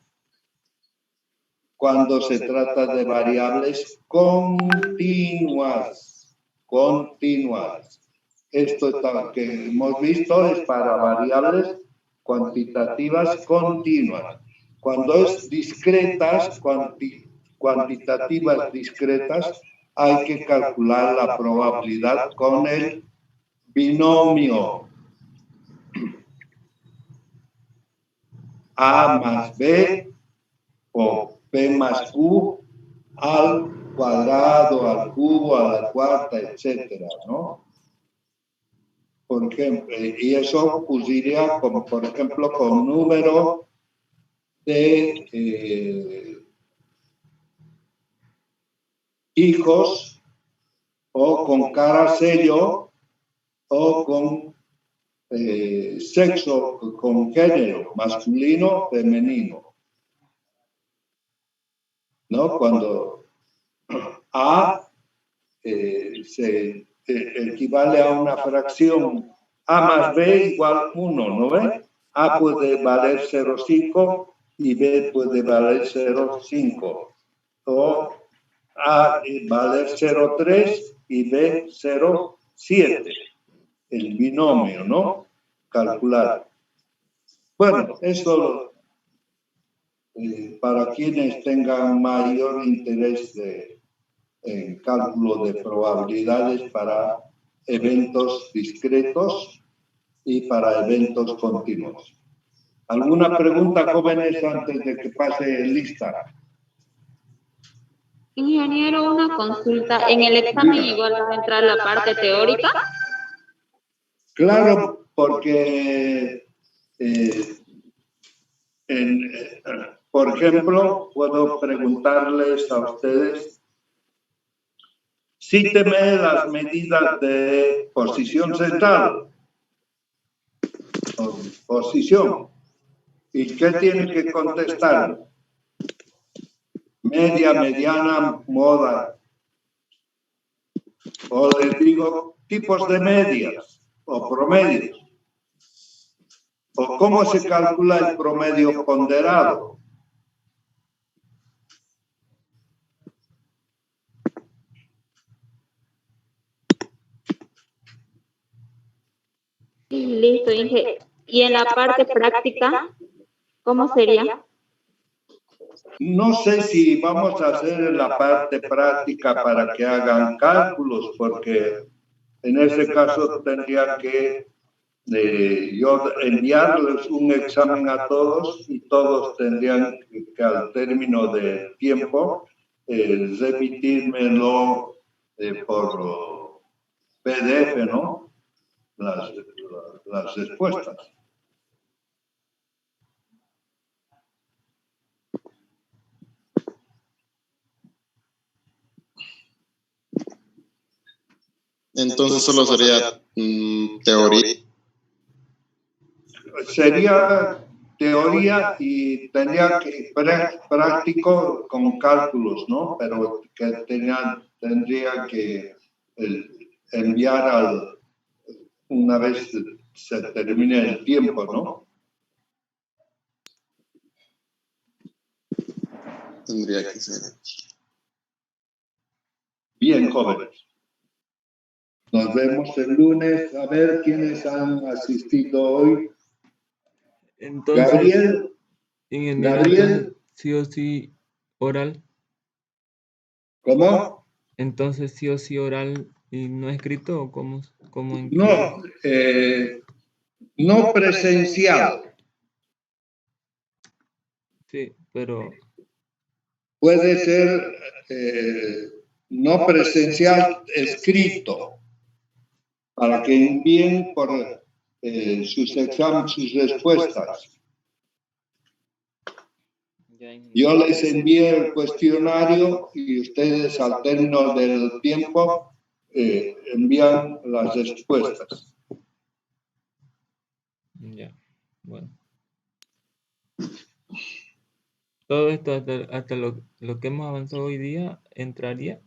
cuando se trata de variables continuas. Esto que hemos visto es para variables cuantitativas continuas. Cuando es discretas, cuantitativas discretas, hay que calcular la probabilidad con el binomio A más B o P más Q al cuadrado, al cubo, a la cuarta, etcétera, ¿no? Por ejemplo, y eso ocurriría, como por ejemplo, con número de hijos, o con cara sello, o con sexo, con género, masculino, femenino, ¿no? Cuando A se equivale a una fracción A más B igual 1, ¿no ve? A puede valer 0,5 y B puede valer 0,5. O A valer 0,3 y B 0,7. El binomio, ¿no? Calcular. Bueno, eso para quienes tengan mayor interés en cálculo de probabilidades para eventos discretos y para eventos continuos. ¿Alguna pregunta, jóvenes, antes de que pase lista? Ingeniero, una consulta. ¿En el examen igual va a entrar la parte teórica? Claro, porque, por ejemplo, puedo preguntarles a ustedes, cíteme las medidas de posición central. Posición. ¿Y qué tiene que contestar? Media, mediana, moda. O les digo tipos de medias o promedios. O cómo se calcula el promedio ponderado. Listo, Inge. ¿Y en la parte práctica, cómo sería? No sé si vamos a hacer la parte práctica para que hagan cálculos, porque en ese caso tendría que yo enviarles un examen a todos y todos tendrían que al término del tiempo remitírmelo por PDF, ¿no? Las respuestas. Entonces solo sería teoría. Sería teoría y tendría que práctico con cálculos, ¿no? Pero que tendría que enviar una vez se termine el tiempo, ¿no? Tendría que ser. Bien, jóvenes. Nos vemos el lunes. A ver quiénes han asistido hoy. Entonces, Gabriel. ingeniero, Gabriel. entonces, sí o sí oral. ¿Cómo? Entonces, sí o sí oral y no escrito, ¿o cómo en No, no presencial. Sí, pero Puede ser no presencial escrito, para que envíen por sus exámenes, sus respuestas. Yo les envié el cuestionario y ustedes al término del tiempo envían las respuestas. Ya, bueno. Todo esto hasta lo que hemos avanzado hoy día entraría.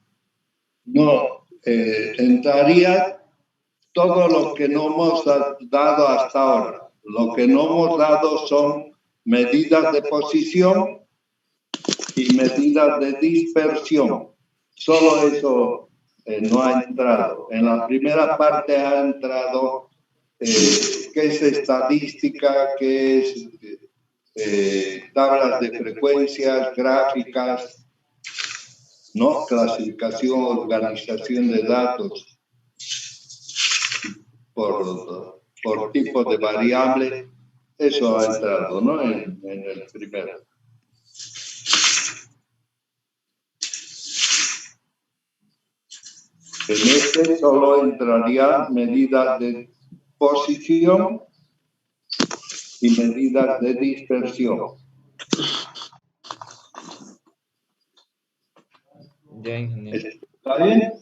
No, entraría todo lo que no hemos dado hasta ahora. Lo que no hemos dado son medidas de posición y medidas de dispersión. Solo eso no ha entrado. En la primera parte ha entrado qué es estadística, qué es tablas de frecuencias, gráficas, ¿no? Clasificación, organización de datos por tipo de variable. Eso ha entrado, ¿no? En el primero. En este solo entrarían medidas de posición y medidas de dispersión. Ya, ingeniero. ¿Está bien?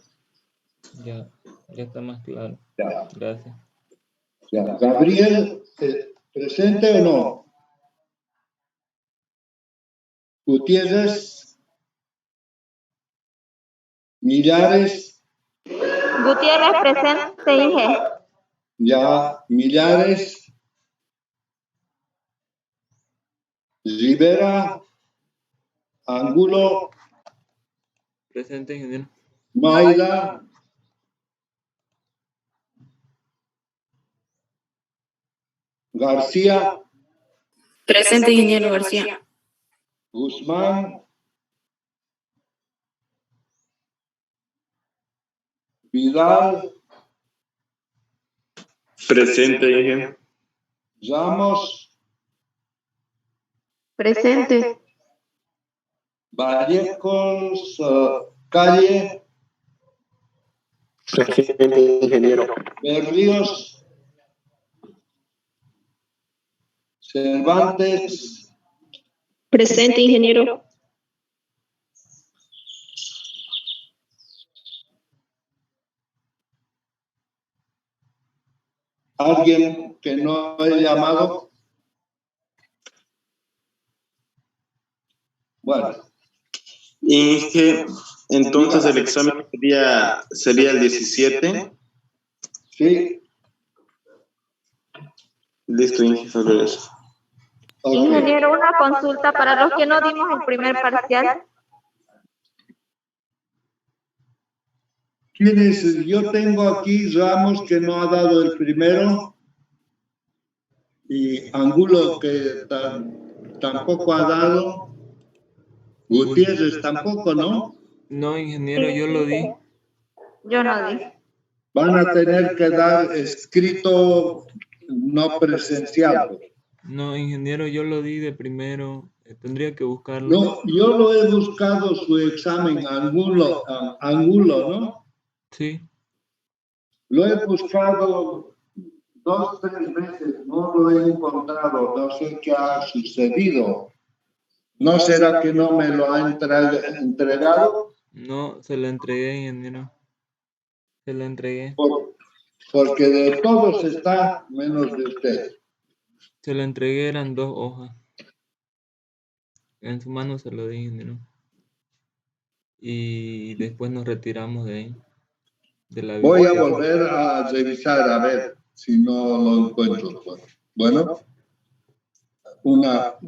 Ya está más claro. Ya. Gracias. Ya. Gabriel, ¿presente o no? Gutiérrez. Millares. Gutiérrez presente, Inge. Ya. Millares. Rivera. Angulo. Presente, ingeniero. Mayra. García. Presente, ingeniero García. Guzmán. Vidal. Presente, Inge. Ramos. Presente. Vallejos. Calle. Presente, ingeniero. Berríos. Cervantes. Presente, ingeniero. ¿Alguien que no he llamado? Bueno, Inge, entonces el examen sería el 17. sí. Listo, Inge, solo eso. Ok. Ingeniero, una consulta para los que no dimos el primer parcial. ¿Quiénes? Yo tengo aquí Ramos que no ha dado el primero y Angulo que tampoco ha dado. Gutiérrez tampoco, ¿no? No, ingeniero, yo lo di. Yo no di. Van a tener que dar escrito no presencial. No, ingeniero, yo lo di de primero. Tendría que buscarlo. No, yo lo he buscado su examen Angulo, ¿no? Sí. Lo he buscado 2, 3 veces, no lo he encontrado, no sé qué ha sucedido. ¿No será que no me lo ha entregado? No, se lo entregué, ingeniero. Se lo entregué. Porque de todos está menos de usted. Se lo entregué, eran 2 hojas. En su mano se lo di, ingeniero. Y después nos retiramos de ahí. De la Voy a visita. volver a revisar a ver si no lo encuentro. Bueno, una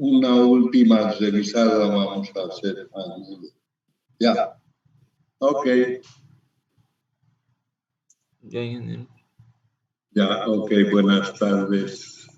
última revisada vamos a hacer. Ya. Ok. Ya, ingeniero. Ya, ok, buenas tardes.